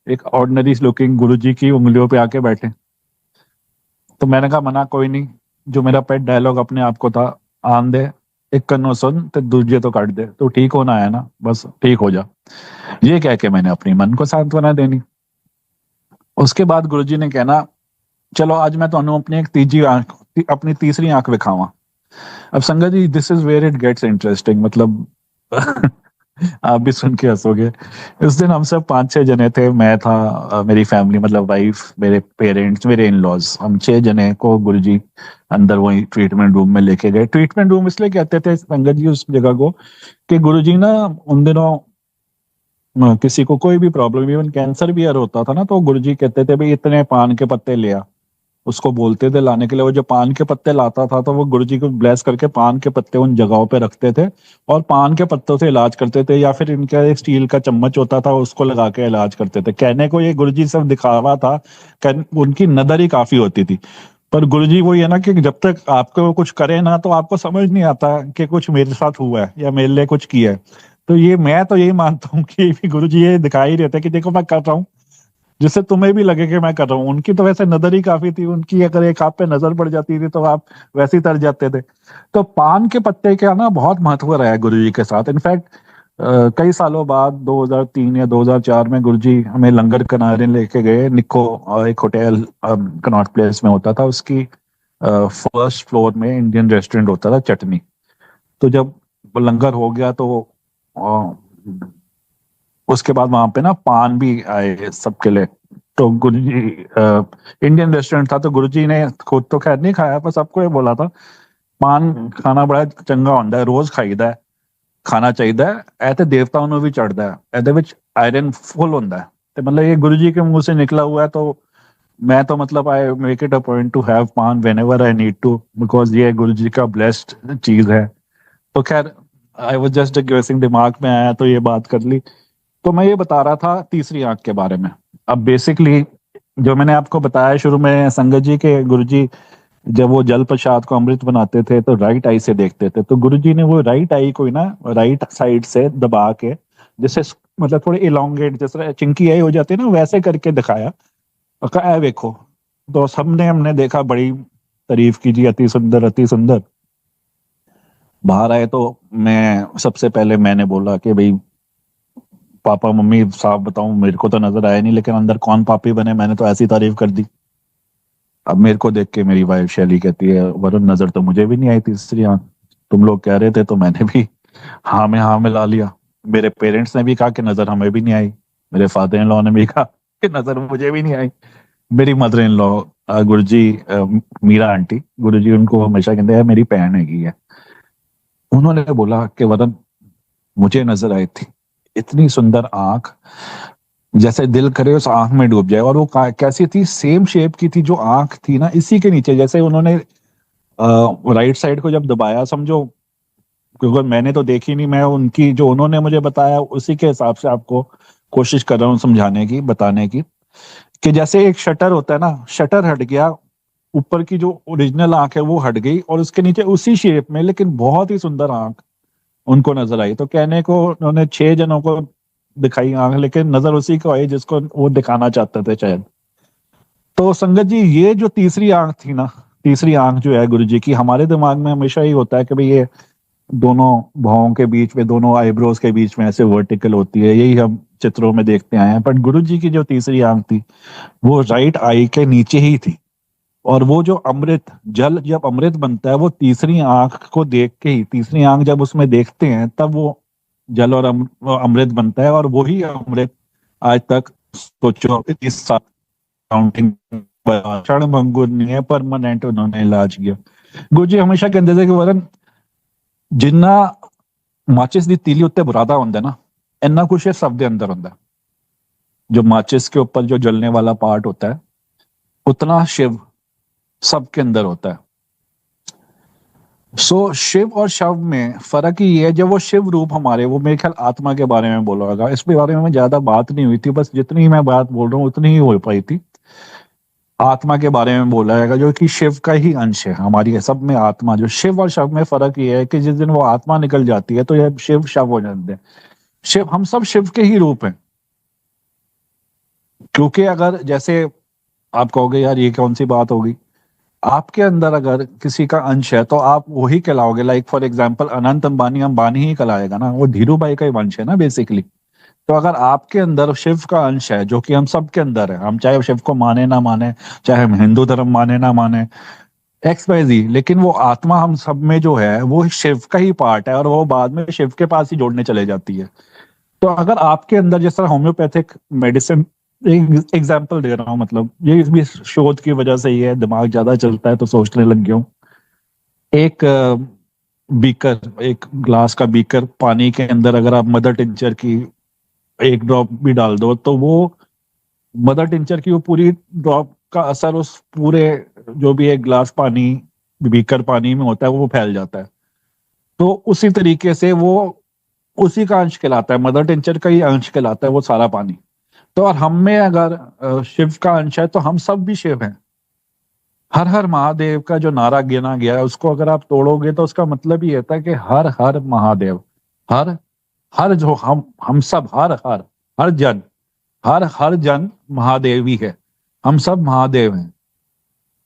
एक ऑर्डिनरी लुकिंग गुरु जी की उंगलियों पे आके बैठे। तो मैंने कहा मना कोई नहीं, जो मेरा पेट डायलॉग अपने आप को था, आन दे एक कन्नो सुन ते दूजे तो काट दे, तो ठीक होना है ना, बस ठीक हो जा। ये कह के मैंने अपनी मन को सांत्वना देनी। उसके बाद गुरुजी ने कहना चलो आज मैं ਤੁਹਾਨੂੰ अपनी एक तीजी आंख, अपनी तीसरी आंख दिखावा। अब संगत जी, this is where it gets interesting. मतलब आप भी सुन के हंसोगे। इस दिन हम सब 5-6 जने थे, मैं था, मेरी फैमिली मतलब वाइफ, मेरे पेरेंट्स, मेरे इन लॉज, हम 6 जने को गुरुजी अंदर वही ट्रीटमेंट रूम में लेके गए। ट्रीटमेंट रूम इसलिए कहते थे संगत जी उस जगह को कि गुरुजी ना उन दिनों किसी को कोई भी प्रॉब्लम, इवन कैंसर भी अगर होता था ना, तो गुरुजी कहते थे भाई इतने पान के पत्ते ले आ, उसको बोलते थे लाने के लिए। वो जो पान के पत्ते लाता था तो वो गुरुजी को ब्लेस करके पान के पत्ते उन जगहों पे रखते थे और पान के पत्तों से इलाज करते थे, या फिर इनका एक स्टील का चम्मच होता था उसको लगा के इलाज करते थे। कहने को ये गुरुजी सब दिखावा था, उनकी नदर ही काफी होती थी। पर गुरुजी वो ये ना कि जब तक आपको कुछ करे ना तो आपको समझ नहीं आता कि कुछ मेरे साथ हुआ है या मेरे लिए कुछ किया है। तो ये मैं तो यही मानता हूँ कि गुरुजी ये दिखा ही रहते कि देखो मैं कर रहा हूँ, जिससे तुम्हें भी लगे कि मैं कर रहा हूँ। उनकी तो वैसे नजर ही काफी थी, उनकी अगर एक आप पे नजर पड़ जाती थी तो आप वैसे ही तर जाते थे। तो पान के पत्ते का ना बहुत महत्व रहा है गुरुजी के साथ। इनफैक्ट कई सालों बाद 2003 या 2004 में गुरुजी हमें लंगर किनारे लेके गए। निको एक होटल कनॉट प्लेस में होता था, उसकी फर्स्ट फ्लोर में इंडियन रेस्टोरेंट होता था, चटनी। तो जब वो लंगर हो गया तो अ, उसके बाद वहां पे ना पान भी आए सबके लिए। तो गुरुजी इंडियन रेस्टोरेंट था, तो गुरुजी ने खुद तो खैर नहीं खाया, पर सबको ये बोला था पान खाना बड़ा चंगा होता है, रोज खाईदा है, ਖਾਣਾ ਚਾਹੀਦਾ ਹੈ, ਇਹ ਤੇ ਦੇਵਤਾओं ਨੂੰ ਵੀ ਚੜਦਾ ਹੈ, ਇਹਦੇ ਵਿੱਚ आयरन फुल ਹੁੰਦਾ है। तो मतलब ये गुरुजी के मुंह से निकला हुआ है, तो मैं तो मतलब I make it a point to have paan whenever I need to, because ये गुरुजी का ब्लेस्ड चीज है। तो खैर आई वाज जस्ट गेसिंग, दिमाग में आया तो ये बात कर ली। तो मैं ये बता रहा था तीसरी आंख के बारे में। अब बेसिकली जो मैंने आपको बताया शुरू में संगत जी के गुरुजी जब वो जल प्रसाद को अमृत बनाते थे तो राइट आई से देखते थे। तो गुरुजी ने वो राइट आई को ही ना राइट साइड से दबा के, जैसे मतलब थोड़े इलोंगेट जैसे चिंकी आई हो जाती है ना, वैसे करके दिखाया और कहा "ऐ देखो"। तो सबने हमने देखा, बड़ी तारीफ की जी, अति सुंदर अति सुंदर। बाहर आए तो मैं सबसे पहले मैंने बोला कि भाई पापा मम्मी साहब बताऊं, मेरे को तो नजर आया नहीं, लेकिन अंदर कौन पापी बने, मैंने तो ऐसी तारीफ कर दी। अब मेरे को देख के मेरी वाइफ शैली कहती है वरुण, नजर तो मुझे भी नहीं आई तीसरी आंख, तुम लोग कह रहे थे तो मैंने भी हाँ में हाँ मिला लिया। मेरे पेरेंट्स ने भी कहा कि नजर हमें भी नहीं आई, मेरे फादर इन लॉ ने भी कहा कि नजर मुझे भी नहीं आई। मेरी mother in law Guruji Meera aunty, Guruji उनको हमेशा कहते हैं मेरी भैन हैगी है, उन्होंने बोला कि वरुण मुझे नजर आई थी, इतनी सुंदर आंख, जैसे दिल करे उस आंख में डूब जाए। और वो कैसी थी, सेम शेप की थी जो आंख थी ना, इसी के नीचे, जैसे उन्होंने राइट साइड को जब दबाया समझो, क्योंकि मैंने तो देखी नहीं, मैं उनकी जो उन्होंने मुझे बताया उसी के हिसाब से आपको कोशिश कर रहा हूँ समझाने की, बताने की। कि जैसे एक शटर होता है ना, शटर हट गया, ऊपर की जो ओरिजिनल आंख है वो हट गई, और उसके नीचे उसी शेप में लेकिन बहुत ही सुंदर आंख उनको नजर आई। तो कहने को उन्होंने 6 जनों को दिखाई आंख, लेकिन नजर उसी को आई जिसको वो दिखाना चाहते थे शायद। तो संगत जी, ये जो तीसरी आंख थी ना, तीसरी आंख जो है गुरु जी की, हमारे दिमाग में हमेशा ही होता है कि भाई ये दोनों भौहों के बीच में, दोनों आईब्रोज के बीच में ऐसे वर्टिकल होती है, यही हम चित्रों में देखते आए हैं। बट गुरु जी की जो तीसरी आंख थी वो राइट आई के नीचे ही थी। और वो जो अमृत जल, जब अमृत बनता है वो तीसरी आंख को देख के ही, तीसरी आंख जब उसमें देखते हैं तब वो जल और अमृत बनता है। और वही अमृत आज तक सोचो इस काउंटिंग क्षण भंगुर नहीं है, परमानेंट उन्होंने इलाज किया। गुरुजी हमेशा कहते थे कि वरन जिन्ना माचिस दी तीली उत्ते बुरादा होंदा ना, इन्ना कुछ सब दे अंदर होंदा। जो माचिस के ऊपर जो जलने वाला पार्ट होता है, उतना शिव सबके अंदर होता है। सो शिव और शव में फर्क ही है, जब वो शिव रूप हमारे, वो मेरे ख्याल आत्मा के बारे में बोला होगा, इस बारे में ज्यादा बात नहीं हुई थी, बस जितनी मैं बात बोल रहा हूँ उतनी ही हो पाई थी। आत्मा के बारे में बोला जाएगा जो कि शिव का ही अंश है, हमारी सब में आत्मा। जो शिव और शव में फर्क ये है कि जिस दिन वो आत्मा निकल जाती है तो ये शिव शव हो जाते हैं। शिव, हम सब शिव के ही रूप हैं। क्योंकि अगर जैसे आप कहोगे यार ये कौन सी बात होगी, आपके अंदर अगर किसी का अंश है तो आप वही कहलाओगे। Like for example Anant Ambani Ambani ही कहलाएगा ना, वो धीरू भाई का ही वंश है ना बेसिकली। तो अगर आपके अंदर शिव का अंश है, जो कि हम सब के अंदर है, हम चाहे शिव को माने ना माने, चाहे हम हिंदू धर्म माने ना माने, एक्स वाई जी, लेकिन वो आत्मा हम सब में जो है वो शिव का ही पार्ट है, और वो बाद में शिव के पास ही जोड़ने चले जाती है। तो अगर आपके अंदर, जिस तरह होम्योपैथिक मेडिसिन, एग्जाम्पल दे रहा हूँ, मतलब ये भी शोध की वजह से ही है, दिमाग ज्यादा चलता है तो सोचने लग गया हूँ। एक बीकर, एक ग्लास का बीकर, पानी के अंदर अगर आप मदर टिंचर की एक ड्रॉप भी डाल दो तो वो मदर टिंचर की वो पूरी ड्रॉप का असर उस पूरे जो भी एक ग्लास पानी, बीकर पानी में होता है, वो फैल जाता है। तो उसी तरीके से वो उसी का अंश कहलाता है, मदर टिंचर का ही अंश कहलाता है वो सारा पानी। तो और हम में अगर शिव का अंश है तो हम सब भी शिव हैं। हर हर महादेव का जो नारा गिना गया है उसको अगर आप तोड़ोगे तो उसका मतलब ही होता है कि हर हर महादेव, हर हर जो हम सब, हर हर हर जन, हर हर जन महादेव ही है। हम सब महादेव हैं।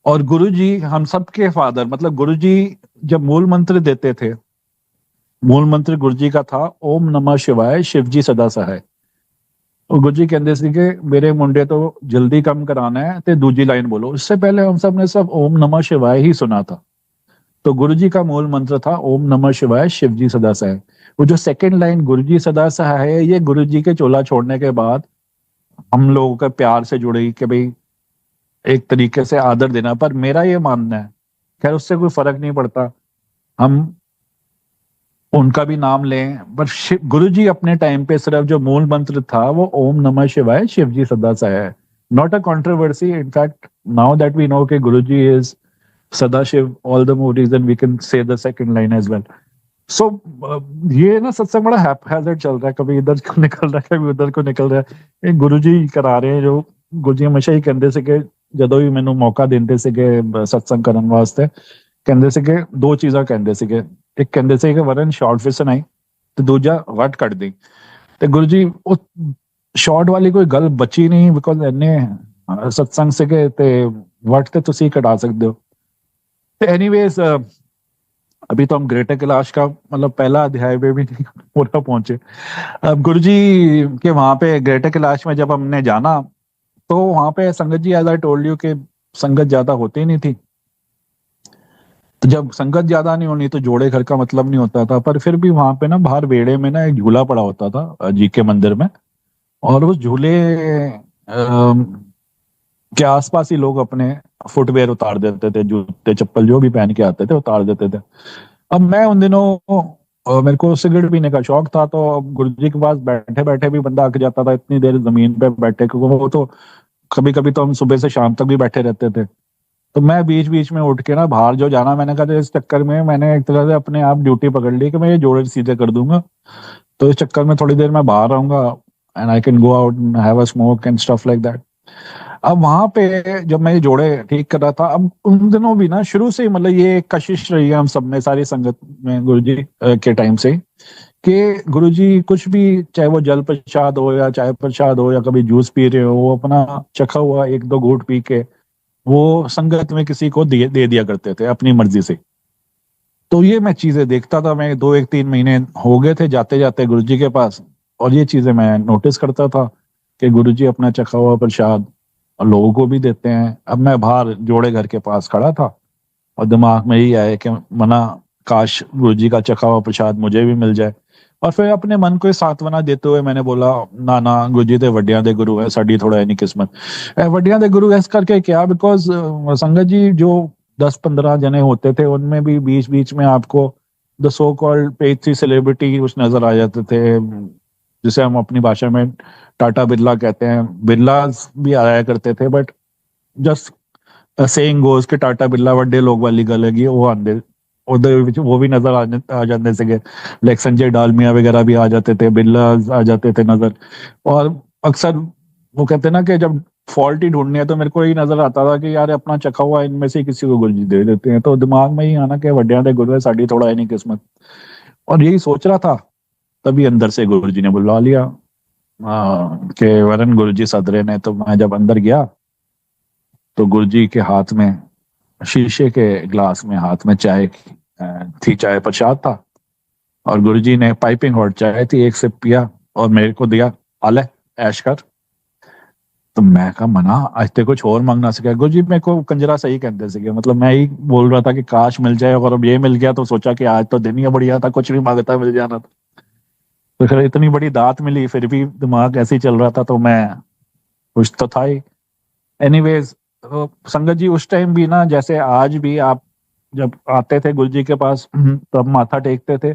और गुरु जी हम सब के फादर, मतलब गुरु जी जब मूल मंत्र देते थे, मूल मंत्र गुरु जी का था ओम नमः शिवाय शिव जी सदा सहाय। और गुरु जी कहते थे कि मेरे मुंडे तो जल्दी कम कराना है ते दूजी लाइन बोलो। इससे पहले हम सब ने सब ओम नमः शिवाय ही सुना था। तो गुरु जी का मूल मंत्र था ओम नमः शिवाय शिव जी सदा सहाय। वो जो सेकंड लाइन गुरु जी सदा सहाय है, ये गुरु जी के चोला छोड़ने के बाद हम लोगों का प्यार से जुड़ी कि भाई एक तरीके से आदर देना। पर मेरा ये मानना है, खैर उससे कोई फर्क नहीं पड़ता, हम उनका भी नाम लें, पर गुरु जी अपने टाइम पे सिर्फ जो मूल मंत्र था वो ओम नमः शिवाय शिव जी सदा सहाय। Not a controversy, in fact now that we know कि Guru ji is Sada Shiv, all the more reason we can say the second line as well. So ये ना सत्संग बड़ा हैपहैजर्ड चल रहा है, कभी इधर को निकल रहा है, कभी उधर को निकल रहा है। ये गुरु जी करा रहे हैं, जो गुरु जी हमेशा ही कहते से कि ਜਦੋਂ ਵੀ ਮੈਨੂੰ ਮੌਕਾ ਦਿੰਦੇ ਸੀਗੇ ਸਤਸੰਗ ਕਰਨ ਵਾਸਤੇ, ਕਹਿੰਦੇ ਸੀਗੇ ਦੋ ਚੀਜ਼ਾਂ ਕਹਿੰਦੇ ਸੀਗੇ। ਇੱਕ ਕਹਿੰਦੇ ਸੀ ਕਿ ਵਰਨ ਸ਼ਾਰਟ ਫਿਲ ਸੁਣਾਈ ਤੇ ਦੂਜਾ ਵੱਟ ਕੱਢ ਦੇ। ਤੇ ਗੁਰੂ ਜੀ ਉਹ ਸ਼ਾਰਟ ਵਾਲੀ ਕੋਈ ਗੱਲ ਬਚੀ ਨਹੀਂ, ਬਿਕੋਜ਼ ਇੰਨੇ ਸਤਸੰਗ ਸੀਗੇ ਤੇ ਵੱਟ ਤੇ ਤੁਸੀਂ ਕਢਾ ਸਕਦੇ ਹੋ। ਤੇ एनीवेज अभी तो हम ग्रेटर कैलाश का मतलब पहला अध्याय पे भी नहीं पूरा पहुंचे। अब गुरु जी के वहां पे ग्रेटर कैलाश में जब हमने जाना तो वहां पे संगत जी, एज आई टोल्ड यू, कि संगत ज्यादा होती नहीं थी। तो जब संगत ज्यादा नहीं होनी तो जोड़े घर का मतलब नहीं होता था। पर फिर भी वहां पे ना बाहर बेड़े में ना एक झूला पड़ा होता था जी के मंदिर में, और उस झूले के आसपास ही लोग अपने फुटवेयर उतार देते थे, जूते चप्पल जो भी पहन के आते थे उतार देते थे। अब मैं उन दिनों मेरे को सिगरेट पीने का शौक था, तो गुरु जी के पास बैठे बैठे भी बंदा अक जाता था इतनी देर जमीन पे बैठे, क्योंकि वो तो कभी कभी तो हम सुबह से शाम तक भी बैठे रहते थे। तो मैं बीच बीच में उठ के ना बाहर जो जाना, मैंने कहा इस चक्कर में मैंने एक तरह से अपने आप ड्यूटी पकड़ ली कि मैं ये जोड़े सीधे कर दूंगा, तो इस चक्कर में थोड़ी देर मैं बाहर रहूंगा and I can go out and have a smoke and stuff like that. अब वहां पे जब मैं ये जोड़े ठीक कर रहा था, अब उन दिनों भी ना शुरू से ही मतलब ये एक कशिश रही है हम सब में, सारी संगत में गुरुजी के टाइम से, कि गुरुजी कुछ भी, चाहे वो जल प्रसाद हो या चाय प्रसाद हो या कभी जूस पी रहे हो, वो अपना चखा हुआ एक दो घूंट पी के वो संगत में किसी को दे दिया करते थे अपनी मर्जी से। तो ये मैं चीजें देखता था, मैं दो एक तीन महीने हो गए थे जाते जाते गुरुजी के पास, और ये चीजें मैं नोटिस करता था कि गुरुजी अपना चखा हुआ प्रसाद और लोगों को भी देते हैं। अब मैं बाहर जोड़े घर के पास खड़ा था और दिमाग में यही आया कि मना, काश गुरुजी का चखा हुआ प्रसाद मुझे भी मिल जाए। और फिर अपने मन को सांत्वना देते हुए मैंने बोला, ना ना गुरुजी ते वड्डियां दे गुरु है, साडी थोड़ा है नहीं किस्मत। वड्डियां दे गुरु ऐस करके क्या, बिकॉज संगत जी जो 10-15 जने होते थे उनमें भी बीच बीच में आपको the so called page three celebrity कुछ नजर आ जाते थे, जिसे हम अपनी भाषा में टाटा बिरला कहते हैं। बिरलास भी आया करते थे, बट जस्ट सेइंग गोज कि टाटा बिरला ਵੱਡੇ लोग वाली गल हैगी, वो आंदे ਉਹਦੇ ਵਿੱਚ वो भी नजर आ जाते थे, लाइक संजय डालमिया वगैरह भी आ जाते थे, बिरला आ जाते थे नजर। और अक्सर वो कहते हैं ना कि जब फॉल्ट ही ढूंढनी है तो मेरे को यही नजर आता था कि यार अपना चखा हुआ इनमें से किसी को गुरजी दे देते हैं। तो दिमाग में ही आना कि ਵੱਡਿਆਂ ਦੇ गुरु है, साड़ी थोड़ा है नहीं किस्मत। और यही सोच रहा था, तभी अंदर से गुरुजी ने बुला लिया कि वरन गुरुजी सदरे ने। तो मैं जब अंदर गया तो गुरुजी के हाथ में, शीशे के ग्लास में हाथ में चाय थी, चाय प्रसाद था, और गुरुजी ने पाइपिंग हॉट चाय थी, एक सिप पिया और मेरे को दिया, आले ऐश कर। तो मैं कहा मना आज ते कुछ और मांगना सके। गुरुजी मेरे को कंजरा सही कहते सके, मतलब मैं ही बोल रहा था कि काश मिल जाए, और अब ये मिल गया तो सोचा कि आज तो दिन ही बढ़िया था, कुछ भी मांगता मिल जाना था। तो खैर इतनी बड़ी दात मिली, फिर भी दिमाग ऐसे ही चल रहा था, तो मैं खुश तो था ही। एनीवेज, संगत जी उस टाइम भी ना, जैसे आज भी आप जब आते थे गुरुजी के पास तब माथा टेकते थे,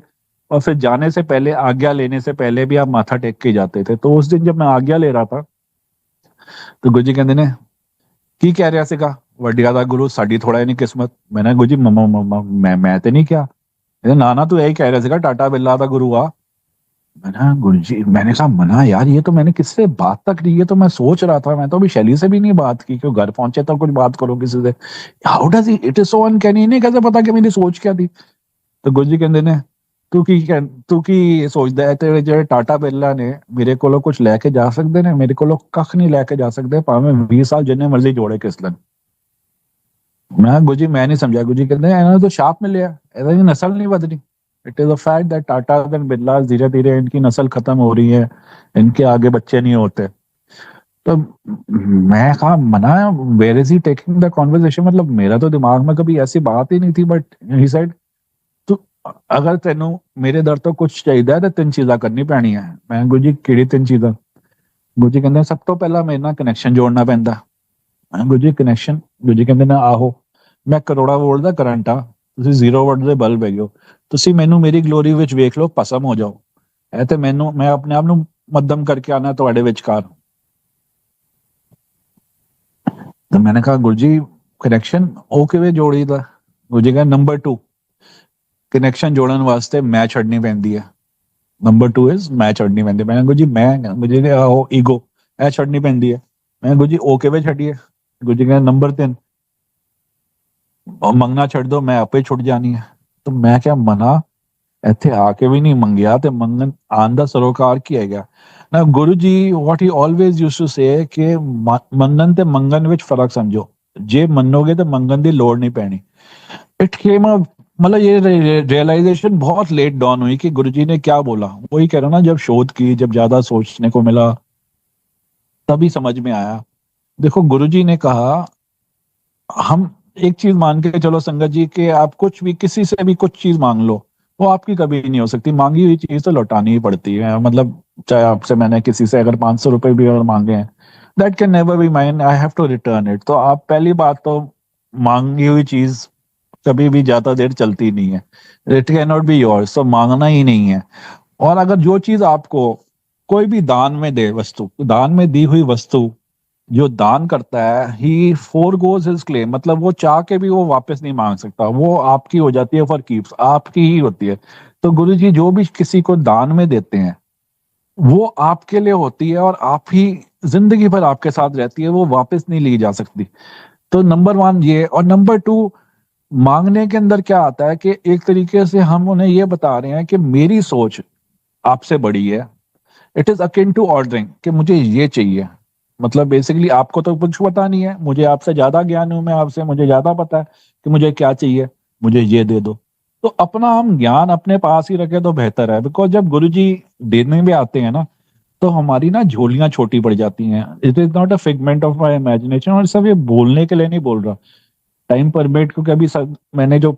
और फिर जाने से पहले, आज्ञा लेने से पहले भी आप माथा टेक के जाते थे। तो उस दिन जब मैं आज्ञा ले रहा था तो गुरुजी कहते ने की कह रहा ਸੀਗਾ, ਵੱਡਿਆਂ ਦਾ ਗੁਰੂ ਸਾਡੀ ਥੋੜਾ ਨਹੀਂ ਕਿਸਮਤ। मैंने गुरुजी मैं तो नहीं क्या, ना ना तू यही कह रहा ਸੀਗਾ टाटा बिरला ਦਾ गुरु आ। मैंने गुरुजी, मैंने कहा मना यार, ये तो मैंने किससे बात तक नहीं, ये तो मैं सोच रहा था, मैं तो अभी शैली से भी नहीं बात की, क्यों घर पहुंचे तो कुछ बात करो किसी से। How does it is so uncanny, इन्हें कैसे पता कि मेरी सोच क्या थी। तो गुरुजी कहते ने तू की सोचदा है, तेरे ਜਿਹੜੇ टाटा बिरला ने मेरे ਕੋਲੋਂ कुछ लेके जा सकते ने, मेरे ਕੋਲੋਂ ਕੱਖ नहीं लेके जा सकते, ਭਾਵੇਂ 20 साल जिन्ने मर्जी जोड़े किस दिन। मैं गुरुजी मैं नहीं समझा। गुरुजी कहते हैं इन्होंने तो शाप में लिया, ਇਹਦਾ ਦੀ नस्ल नहीं बदली। It is a fact that Tata and Birla धीरे धीरे इनकी नस्ल खत्म हो रही है, इनके आगे बच्चे नहीं होते। तो मैं कहा मना, where is he taking the conversation, मतलब मेरा तो दिमाग में कभी ऐसी बात ही नहीं थी। बट ही सेड तू अगर तेनू मेरे दर तो कुछ चाहिए तो 3 चीज़ां करनी पैनी है। मैं गुरुजी किहड़ी 3 चीज़ां। गुरुजी कहते सब तो पहला मेरे नाल कनैक्शन जोड़ना पैंदा। मैं गुरुजी कनैक्शन। गुरुजी कहते ने आहो, मैं ਕਰੋੜਾ ਵੋਲਟ ਦਾ ਕਰੰਟ ਆ, ਤੁਸੀਂ 0 ਵਾਟ ਦੇ ਬਲਬ ਹੈਗੇ ਹੋ, ਤੁਸੀਂ ਮੈਨੂੰ ਮੇਰੀ ਗਲੋਰੀ ਵਿੱਚ ਵੇਖ ਲਓ, ਭਸਮ ਹੋ ਜਾਓ। ਇਹ ਤੇ ਮੈਨੂੰ, ਮੈਂ ਆਪਣੇ ਆਪ ਨੂੰ ਮੱਧਮ ਕਰਕੇ ਆਣਾ ਤੁਹਾਡੇ ਵਿਚਕਾਰ। तो मैंने कहा गुरुजी कनैक्शन ਉਹ ਕਿਵੇਂ ਜੋੜੀਦਾ। गुरुजी कहा नंबर 2, कनैक्शन जोड़न वास्ते मैं छड़नी पैंदी है। नंबर 2 इज मैं छड़नी पैंदी। मैंने गुरुजी मैं मुझे ईगो ਇਹ ਛੜਨੀ ਪੈਂਦੀ ਹੈ। मैं गुरुजी ਉਹ ਕਿਵੇਂ ਛੱਡੀਏ। गुरुजी कहते नंबर 3 ਮੰਗਣਾ ਛੱਡ ਦੋ, मैं आपे छुट जानी है। तो मैं क्या मना, ਇੱਥੇ ਆ ਕੇ ਵੀ ਨਹੀਂ ਮੰਗਿਆ ਤੇ ਮੰਗਣ ਆਉਣ ਦਾ ਸਰੋਕਾਰ ਕੀ ਹੈਗਾ ਨਾ। ਗੁਰੂ ਜੀ ਵਾਟ ਹੀ ਆਲਵੇਜ਼ ਯੂਜ਼ਡ ਟੂ ਸੇ ਕਿ ਮੰਨਣ ਤੇ ਮੰਗਣ ਵਿੱਚ ਫਰਕ ਸਮਝੋ, ਜੇ ਮੰਨੋਗੇ ਤੇ ਮੰਗਣ ਦੀ ਲੋੜ नहीं पैनी। इट केम मतलब ये रियलाइजेशन बहुत लेट डॉन हुई कि गुरुजी ने क्या बोला। वही कह रहा ना, जब शोध की, जब ज्यादा सोचने को मिला, तभी समझ में आया। देखो गुरुजी ने कहा, हम एक चीज मान के चलो संगत जी कि आप कुछ भी किसी से भी कुछ चीज मांग लो, वो आपकी कभी नहीं हो सकती। मांगी हुई चीज तो लौटानी ही पड़ती है। मतलब चाहे आपसे मैंने किसी से अगर 500 रुपए भी अगर मांगे हैं, that can never be mine, I have to return it. तो आप पहली बात तो मांगी हुई चीज कभी भी ज्यादा देर चलती नहीं है, it can not be yours, तो मांगना ही नहीं है। और अगर जो चीज आपको कोई भी दान में दे, वस्तु दान में दी हुई वस्तु जो दान करता है ही फोरगोज हिज क्लेम, मतलब वो चाह के भी वो वापस नहीं मांग सकता, वो आपकी हो जाती है फॉर कीप्स, आपकी ही होती है। तो गुरु जी जो भी किसी को दान में देते हैं वो आपके लिए होती है और आप ही जिंदगी भर आपके साथ रहती है, वो वापस नहीं ली जा सकती। तो नंबर वन ये। और नंबर टू, मांगने के अंदर क्या आता है कि एक तरीके से हम उन्हें ये बता रहे हैं कि मेरी सोच आपसे बड़ी है। It is akin to ordering कि मुझे ये चाहिए। मतलब बेसिकली आपको तो कुछ पता नहीं है, मुझे आपसे ज्यादा ज्ञान हूं, मैं आपसे, मुझे ज्यादा पता है कि मुझे क्या चाहिए, मुझे ये दे दो। तो अपना हम ज्ञान अपने पास ही रखे तो बेहतर है, बिकॉज जब गुरुजी देने में आते हैं ना तो हमारी ना झोलियां छोटी पड़ जाती हैं। It is not a figment of my imagination, और सब ये बोलने के लिए नहीं बोल रहा, टाइम परमिट, क्योंकि अभी सब मैंने जो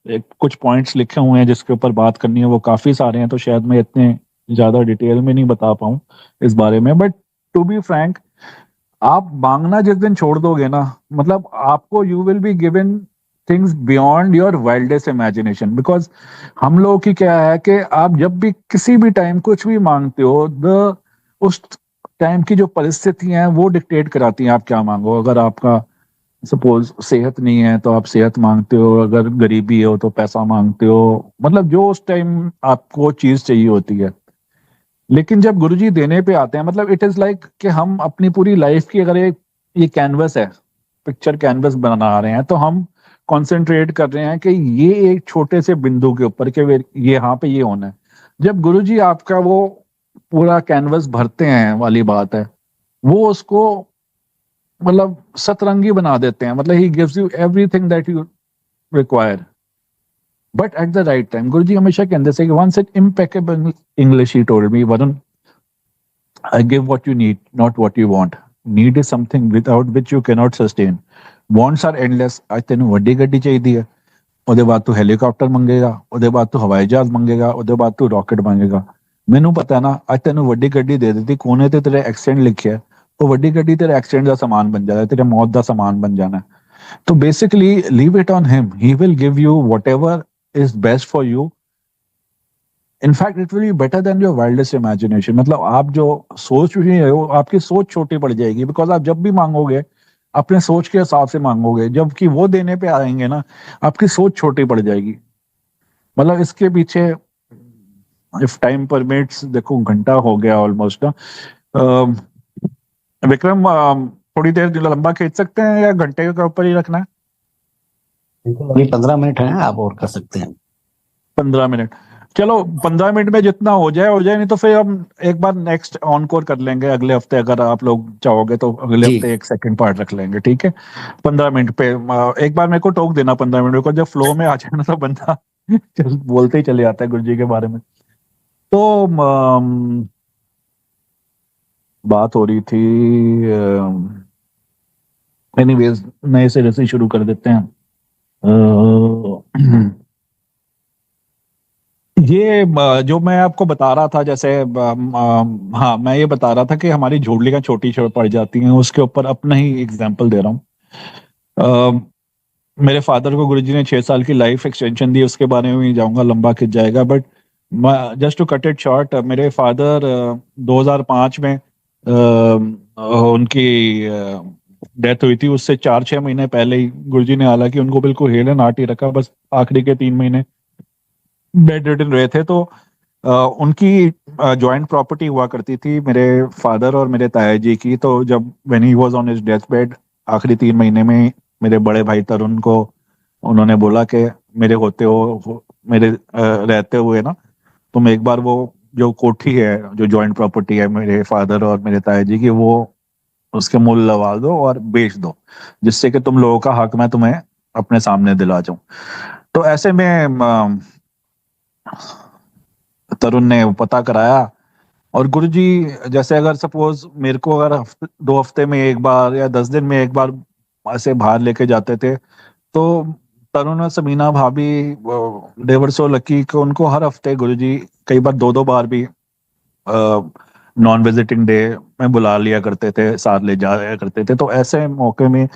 कुछ पॉइंट्स लिखे हुए हैं जिसके ऊपर बात करनी है वो काफी सारे हैं, तो शायद मैं इतने ज्यादा डिटेल में नहीं बता पाऊं इस बारे में। बट टू बी फ्रैंक, आप मांगना जिस दिन छोड़ दोगे ना, मतलब आपको you will be given things beyond your wildest imagination. Because हम लोग की क्या है कि आप जब भी किसी भी टाइम कुछ भी मांगते हो, द उस टाइम की जो परिस्थितियां हैं वो डिक्टेट कराती हैं आप क्या मांगो। अगर आपका सपोज सेहत नहीं है तो आप सेहत मांगते हो, अगर गरीबी हो तो पैसा मांगते हो, मतलब जो उस टाइम आपको चीज चाहिए होती है। लेकिन जब गुरुजी देने पे आते हैं, मतलब इट इज लाइक कि हम अपनी पूरी लाइफ की, अगर एक ये कैनवस है, पिक्चर कैनवस बना रहे हैं, तो हम कंसंट्रेट कर रहे हैं कि ये एक छोटे से बिंदु के ऊपर कि ये यहाँ पे ये होना है। जब गुरुजी आपका वो पूरा कैनवस भरते हैं वाली बात है, वो उसको मतलब सतरंगी बना देते हैं, मतलब he gives you everything that you require but at the right time. Guruji हमेशा कहते थे कि once it impeccable English he told me, Varun, I give what you need, not what you want. Need is something without which you cannot sustain. Wants are endless. आज तेन ਵੱਡੀ ਗੱਡੀ ਚਾਹੀਦੀ ਹੈ, ਉਹਦੇ ਬਾਅਦ ਤੂੰ ਹੈਲੀਕਾਪਟਰ ਮੰਗੇਗਾ, ਉਹਦੇ ਬਾਅਦ ਤੂੰ ਹਵਾਈ ਜਹਾਜ਼ ਮੰਗੇਗਾ, ਉਹਦੇ ਬਾਅਦ ਤੂੰ ਰਾਕਟ ਮੰਗੇਗਾ। ਮੈਨੂੰ ਪਤਾ ਨਾ, ਅੱਜ ਤੈਨੂੰ ਵੱਡੀ ਗੱਡੀ ਦੇ ਦਿੱਤੀ, ਕੋਨੇ ਤੇ ਤੇਰੇ ਐਕਸੀਡੈਂਟ ਲਿਖਿਆ, ਉਹ ਵੱਡੀ ਗੱਡੀ ਤੇਰੇ ਐਕਸੀਡੈਂਟ ਦਾ ਸਾਮਾਨ ਬਣ ਜਾਣਾ, ਤੇਰੇ ਮੌਤ ਦਾ ਸਾਮਾਨ ਬਣ ਜਾਣਾ। तो basically leave it on him, he will give you what ever is best for you. In fact it will be better than your wildest imagination. मतलब आप जो सोच रहे हो आपकी सोच छोटी पड़ जाएगी, बिकॉज आप जब भी मांगोगे अपने सोच के हिसाब से मांगोगे, जबकि वो देने पे आएंगे ना आपकी सोच छोटी पड़ जाएगी। मतलब इसके पीछे, इफ टाइम परमिट्स, देखो घंटा हो गया ऑलमोस्ट ना। विक्रम, थोड़ी देर लंबा खींच सकते हैं या घंटे के ऊपर ही रखना है? अभी 15 मिनट है, आप और कर सकते हैं। 15 मिनट, चलो 15 मिनट में जितना हो जाए, नहीं तो फिर हम एक बार नेक्स्ट ऑनकोर कर लेंगे अगले हफ्ते, अगर आप लोग चाहोगे तो अगले जी हफ्ते एक सेकंड पार्ट रख लेंगे, ठीक है? 15 मिनट पे एक बार मेरे को टोक देना 15 मिनट को, जब फ्लो में आ जाए ना तो बंदा बोलते ही चले जाता है गुरु जी के बारे में। तो बात हो रही थी, एनीवेज नए सिरे से शुरू कर देते हैं। ये जो मैं आपको बता रहा था, जैसे हाँ मैं ये बता रहा था कि हमारी झोलियां छोटी पड़ जाती हैं, उसके ऊपर अपना ही एग्जांपल दे रहा हूँ। मेरे फादर को गुरुजी ने 6 साल की लाइफ एक्सटेंशन दी, उसके बारे में ही जाऊंगा, लंबा खिंच जाएगा। But just to cut it short, मेरे फादर 2005 में उनकी डेथ हुई थी। उससे 4-6 महीने पहले ही गुरुजी ने, हालांकि उनको बिल्कुल हेल एंड हार्ट ही रखा, बस आखिरी के 3 महीने बेड रिडन रहे थे। तो उनकी जॉइंट प्रॉपर्टी हुआ करती थी मेरे फादर और मेरे ताया जी की। तो जब when he was on his death bed आखिरी 3 महीने में, मेरे बड़े भाई तरुण को उन्होंने बोला कि मेरे होते हो, मेरे रहते हुए ना, तुम एक बार वो जो कोठी है, जो जॉइंट प्रॉपर्टी है मेरे फादर और मेरे ताया जी की, वो उसके मूल लगा दो और बेच दो, जिससे कि तुम लोगों का हक मैं तुम्हें अपने सामने दिला जाऊं। तो ऐसे में तरुण ने पता कराया, और गुरुजी जैसे अगर सपोज मेरे को अगर 2 हफ्ते में एक बार या 10 दिन में एक बार ऐसे बाहर लेके जाते थे, तो तरुण और समीना भाभी, देवर सो लकी को उनको हर हफ्ते गुरुजी कई बार 2-2 बार भी नॉन विजिटिंग डे में बुला लिया करते थे, साथ ले जाया करते थे। तो ऐसे मौके में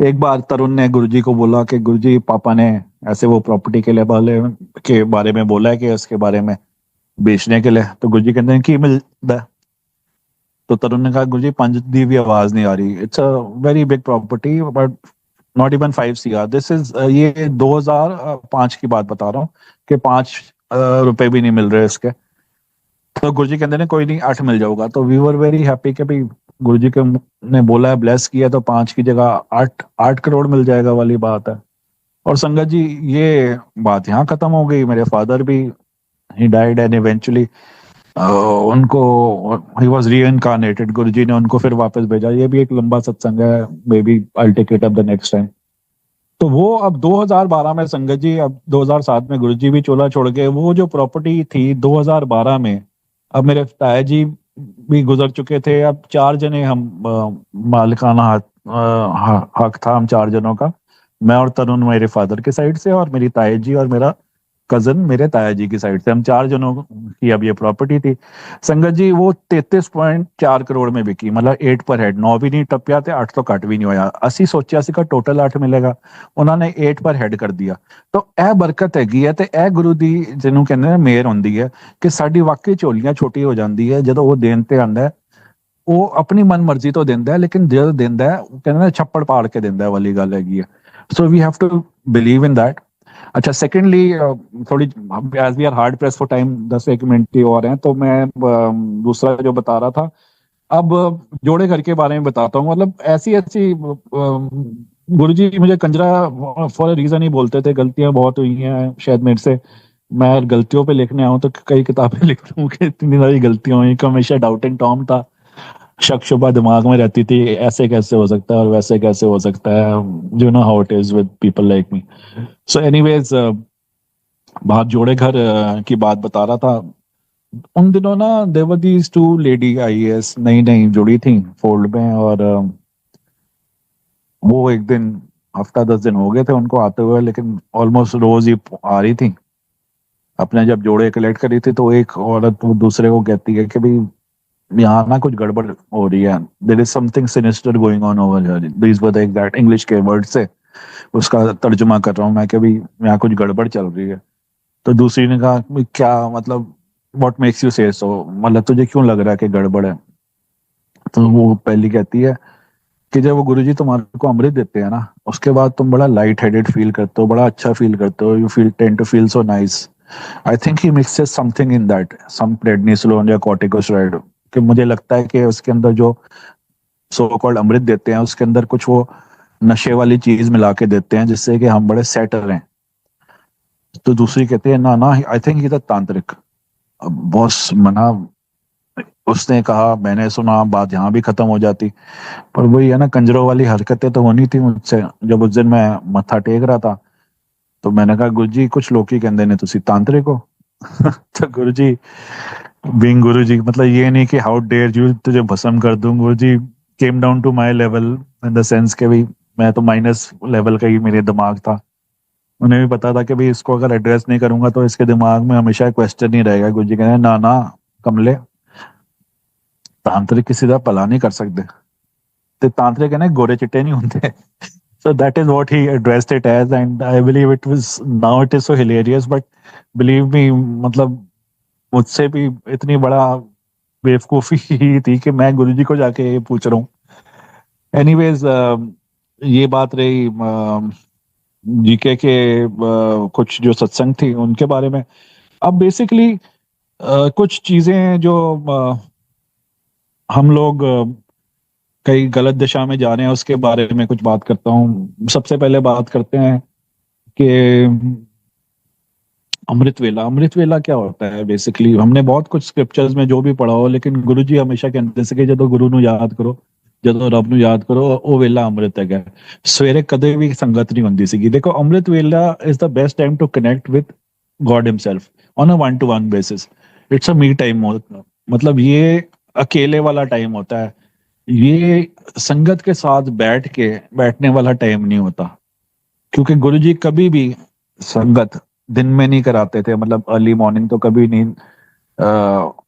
एक बार तरुण ने गुरुजी को बोला कि गुरुजी, पापा ने ऐसे वो प्रॉपर्टी के बारे में बोला है कि उसके बारे में बेचने के लिए। तो गुरुजी कहते हैं कि मिलता है। तो तरुण ने कहा गुरु जी 5 दी भी आवाज नहीं आ रही, it's a very big property but not even 5 CR, this is ये 2005 की बात बता रहा हूँ कि 5 रुपए भी नहीं मिल रहे इसके। तो गुरुजी कहते ने कोई नहीं 8 मिल जाऊगा, तो वी वर वेरी हैप्पी कि भाई गुरुजी के ने बोला है, ब्लेस किया, तो 5 की जगह 8 करोड़ मिल जाएगा वाली बात है। और संगत जी ये बात यहाँ खत्म हो गई। मेरे फादर भी ही डाइड एंड इवेंचुअली उनको ही वाज रीइंकार्नेटेड, गुरुजी ने उनको फिर वापस भेजा। ये भी एक लंबा सत्संग है, maybe I take it up the next time. तो वो अब 2012 में संगत जी, अब 2007 में गुरुजी भी चोला छोड़ गए। वो जो प्रॉपर्टी थी 2012 में, अब मेरे ताया जी भी गुजर चुके थे, अब 4 जने हम मालिकाना हक था हम 4 जनों का। मैं और तरुण मेरे फादर के साइड से, और मेरी ताया जी और मेरा कजन मेरे ताया जी की साइड से, हम 4 जनों की अब ये प्रॉपर्टी थी। संगत जी वो 33.4 करोड़ में बिकी, मतलब 8 पर हेड, 9 भी नहीं टपिया थे, 8 तो कट भी नहीं होया। 80 का टोटल 8 मिलेगा, उन्होंने 8 पर हेड कर दिया। तो ਇਹ ਬਰਕਤ ਹੈਗੀ ਹੈ ਤੇ ਇਹ ਗੁਰੂ ਦੀ ਜਿਹਨੂੰ ਕਹਿੰਦੇ ਨੇ ਮਿਹਰ ਹੁੰਦੀ ਹੈ ਕਿ ਸਾਡੀ ਵਾਕਈ ਝੋਲੀਆਂ ਛੋਟੀ ਹੋ ਜਾਂਦੀ ਹੈ ਜਦੋਂ ਉਹ ਦੇਣ ਤੇ ਆਂਦਾ ਹੈ। ਉਹ ਆਪਣੀ ਮਨ ਮਰਜ਼ੀ ਤੋਂ ਦਿੰਦਾ ਹੈ, ਲੇਕਿਨ ਜਦੋਂ ਦਿੰਦਾ ਹੈ ਉਹ ਕਹਿੰਦੇ ਨੇ ਛੱਪੜ ਪਾੜ ਕੇ ਦਿੰਦਾ ਹੈ ਵਾਲੀ ਗੱਲ ਹੈਗੀ ਹੈ। So we have to believe in that. अच्छा सेकेंडली थोड़ी as we are hard press for time, 10 एक मिनट ही और हैं, तो मैं दूसरा जो बता रहा था, अब जोड़े घर के बारे में बताता हूँ। मतलब ऐसी ऐसी गुरुजी मुझे कंजरा फॉर रीजन ही बोलते थे, गलतियां बहुत हुई हैं शायद मेरे से, मैं गलतियों पे लिखने आऊँ तो कई किताबें लिख लूँ कि इतनी सारी गलतियां हुई। हमेशा डाउटिंग टॉम था, शक शुबा दिमाग में रहती थी, ऐसे कैसे हो सकता है और वैसे कैसे हो सकता है, you know how it is with people like me. So anyways बात जोड़े घर की बात बता रहा था। उन दिनों ना देवर दीज 2 लेडी आईएएस नई नई जुड़ी थी फोल्ड में, और वो एक दिन हफ्ता 10 दिन हो गए थे उनको आते हुए, लेकिन ऑलमोस्ट रोज ही आ रही थी। अपने जब जोड़े कलेक्ट करी थी तो एक औरत वो दूसरे को कहती है कि भाई यहाँ ना कुछ गड़बड़ हो रही है, there is something sinister going on over here. These were the exact English के वर्ड से उसका तर्जुमा कर रहा हूँ मैं कि भाई यहाँ कुछ गड़बड़ चल रही है। तो दूसरी ने कहा क्या मतलब, व्हाट मेक्स यू से सो, मतलब तुझे क्यों लग रहा है कि गड़बड़ है। तो वो पहली कहती है कि जब वो गुरुजी तुम्हारे को अमृत देते हैं ना, उसके बाद तुम बड़ा लाइट हेडेड फील करते हो, बड़ा अच्छा फील करते हो, you feel tend to feel so nice. I think he mixes something in that, some prednisolone या कॉर्टिकोस्टेरॉइड, कि मुझे लगता है कि उसके अंदर जो सो कॉल्ड अमृत देते हैं उसके अंदर कुछ वो नशे वाली चीज मिला के देते हैं जिससे कि हम बड़े सेट रहें। तो दूसरी कहती है ना ना, आई थिंक ही तांत्रिक। अब बॉस मना, उसने कहा, मैंने सुना, बात यहाँ भी खत्म हो जाती। पर वही है ना, कंजरों वाली हरकतें तो होनी थी मुझसे। जब उस दिन मैं मत्था टेक रहा था तो मैंने कहा गुरु जी कुछ लोग ही कहते ने तुसी तांत्रिक हो। तो गुरु जी बीइंग गुरु जी, मतलब ये नहीं कि हाउ डेयर यू तुझे भस्म कर दूं। Guru ji came down to my level in the sense के भाई मैं तो माइनस लेवल का ही मेरे दिमाग था। उन्हें भी पता था कि भाई इसको अगर एड्रेस नहीं करूंगा तो इसके दिमाग में हमेशा क्वेश्चन ही रहेगा। गुरु जी कहते ना ना कमले, तांत्रिक किसी का भला नहीं कर सकते, ते तांत्रिक है ना गोरे चिट्टे नहीं होते। So that is what he addressed it as, and I believe it was, now it is so hilarious, but believe me, मतलब मुझसे भी इतनी बड़ा बेवकूफी ही थी कि मैं गुरुजी को जाके ये पूछ रहा हूँ। एनीवेज ये बात रही जीके के कुछ जो सत्संग थी उनके बारे में। अब बेसिकली कुछ चीजें जो हम लोग कई गलत दिशा में जा रहे हैं उसके बारे में कुछ बात करता हूँ। सबसे पहले बात करते हैं कि अमृत वेला। अमृत वेला क्या होता है? बेसिकली हमने बहुत कुछ स्क्रिप्चर्स में जो भी पढ़ा हो, लेकिन गुरु जी हमेशा कहते थे कि ਜਦੋਂ ਗੁਰੂ ਨੂੰ ਯਾਦ ਕਰੋ, ਜਦੋਂ ਰੱਬ ਨੂੰ ਯਾਦ ਕਰੋ, ਉਹ ਵੇਲਾ ਅੰਮ੍ਰਿਤ ਹੈਗਾ। ਸਵੇਰੇ ਕਦੇ ਵੀ ਸੰਗਤ ਨਹੀਂ ਹੁੰਦੀ ਸੀਗੀ। ਦੇਖੋ Amrit vela is the best time to connect with God himself on a 1-to-1 basis. It's a me time, मतलब ये अकेले वाला टाइम होता है, ये संगत के साथ बैठने वाला टाइम नहीं होता। क्योंकि गुरुजी कभी भी संगत दिन में नहीं कराते थे, मतलब अर्ली मॉर्निंग तो कभी नहीं,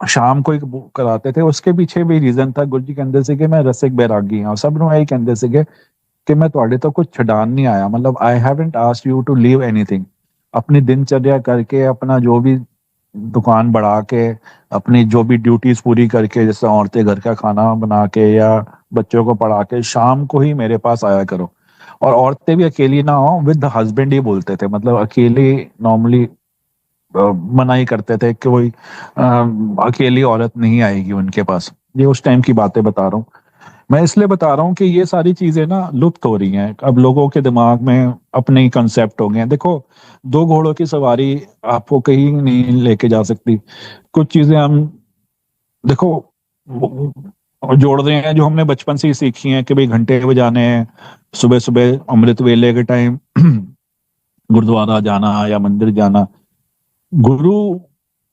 शाम को ही कराते थे। उसके पीछे भी रीजन था, गुरुजी कहते थे कि मैं रसिक बैरागी हाँ, सब नु यही कहते थे कि मैं ਤੁਹਾਡੇ ਤੋਂ कुछ छुड़ान नहीं आया, मतलब I haven't asked you to leave anything. अपनी दिनचर्या करके अपना जो भी दुकान बढ़ा के, अपनी जो भी ड्यूटीज पूरी करके, जैसे औरतें घर का खाना बना के या बच्चों को पढ़ा के, शाम को ही मेरे पास आया करो। और औरतें भी अकेली ना हो, विद हस्बैंड ही बोलते थे, मतलब अकेली नॉर्मली मना ही करते थे कि कोई अकेली औरत नहीं आएगी उनके पास। ये उस टाइम की बातें बता रहा हूँ। मैं इसलिए बता रहा हूँ कि ये सारी चीजें ना लुप्त हो रही हैं, अब लोगों के दिमाग में अपने ही कंसेप्ट हो गए हैं। देखो, दो घोड़ों की सवारी आपको कहीं नहीं लेके जा सकती। कुछ चीजें हम, देखो, जोड़ रहे हैं जो हमने बचपन से ही सीखी हैं कि भाई घंटे बजाने हैं, सुबह सुबह अमृत वेले के टाइम गुरुद्वारा जाना या मंदिर जाना। गुरु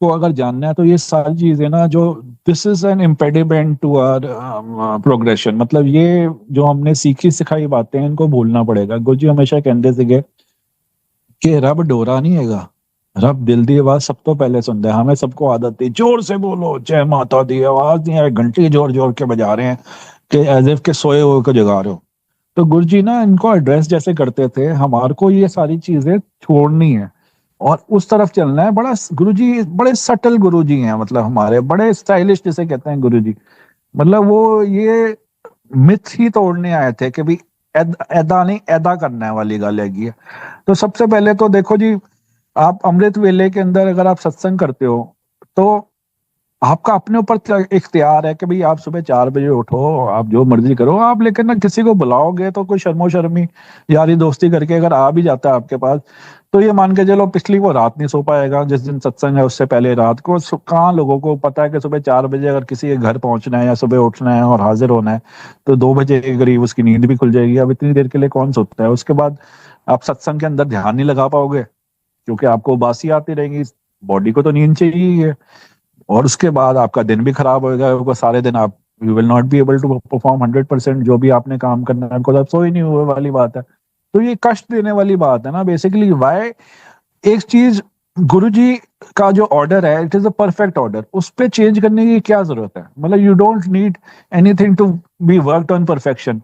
को अगर जानना है तो ये सारी चीजें ना, जो this is an impediment to our progression, मतलब ये जो हमने सीखी सिखाई बातें हैं, इनको भूलना पड़ेगा। गुरु जी हमेशा कहते थे कि रब डोरा नहीं हैगा, रब दिल दी आवाज सब तो पहले सुनता है। हमें सबको आदत थी जोर से बोलो जय माता दी, आवाज नहीं है, घंटी जोर जोर के बजा रहे हैं कि एज इफ के सोए हुए को जगा रहे हो। तो गुरु जी ना इनको एड्रेस जैसे करते थे, हमारे को ये सारी चीजें छोड़नी है और उस तरफ चलना है। बड़ा गुरुजी बड़े सटल गुरुजी हैं, मतलब हमारे बड़े स्टाइलिश जिसे कहते हैं गुरुजी। मतलब वो ये मिथ ही तोड़ने आए थे कि भाई ऐदा नहीं ऐदा करना है वाली गल हैगी है। तो सबसे पहले तो देखो जी, आप अमृत वेले के अंदर अगर आप सत्संग करते हो तो आपका अपने ऊपर इख्तियार है कि भाई आप सुबह 4 बजे उठो, आप जो मर्जी करो आप, लेकिन ना किसी को बुलाओगे तो कोई शर्मो शर्मी यारी दोस्ती करके अगर आ भी जाता है आपके पास, तो ये मान के चलो पिछली वो रात नहीं सो पाएगा। जिस दिन सत्संग है उससे पहले रात को कहाँ लोगों को पता है कि सुबह 4 बजे अगर किसी के घर पहुंचना है या सुबह उठना है और हाजिर होना है, तो 2 बजे के करीब उसकी नींद भी खुल जाएगी। अब इतनी देर के लिए कौन सोता है? उसके बाद आप सत्संग के अंदर ध्यान नहीं लगा पाओगे क्योंकि आपको उबासी आती रहेगी, बॉडी को तो नींद चाहिए ही है। और उसके बाद आपका दिन भी खराब होएगा, वो सारे दिन आप you will not be able to perform 100% जो भी आपने काम करना है, बिकॉज आप सो ही नहीं हुए वाली बात है। तो ये कष्ट देने वाली बात है ना बेसिकली। वाई एक चीज, गुरुजी का जो ऑर्डर है it is a perfect order, उस पे चेंज करने की क्या जरूरत है? मतलब you don't need anything to be worked on perfection.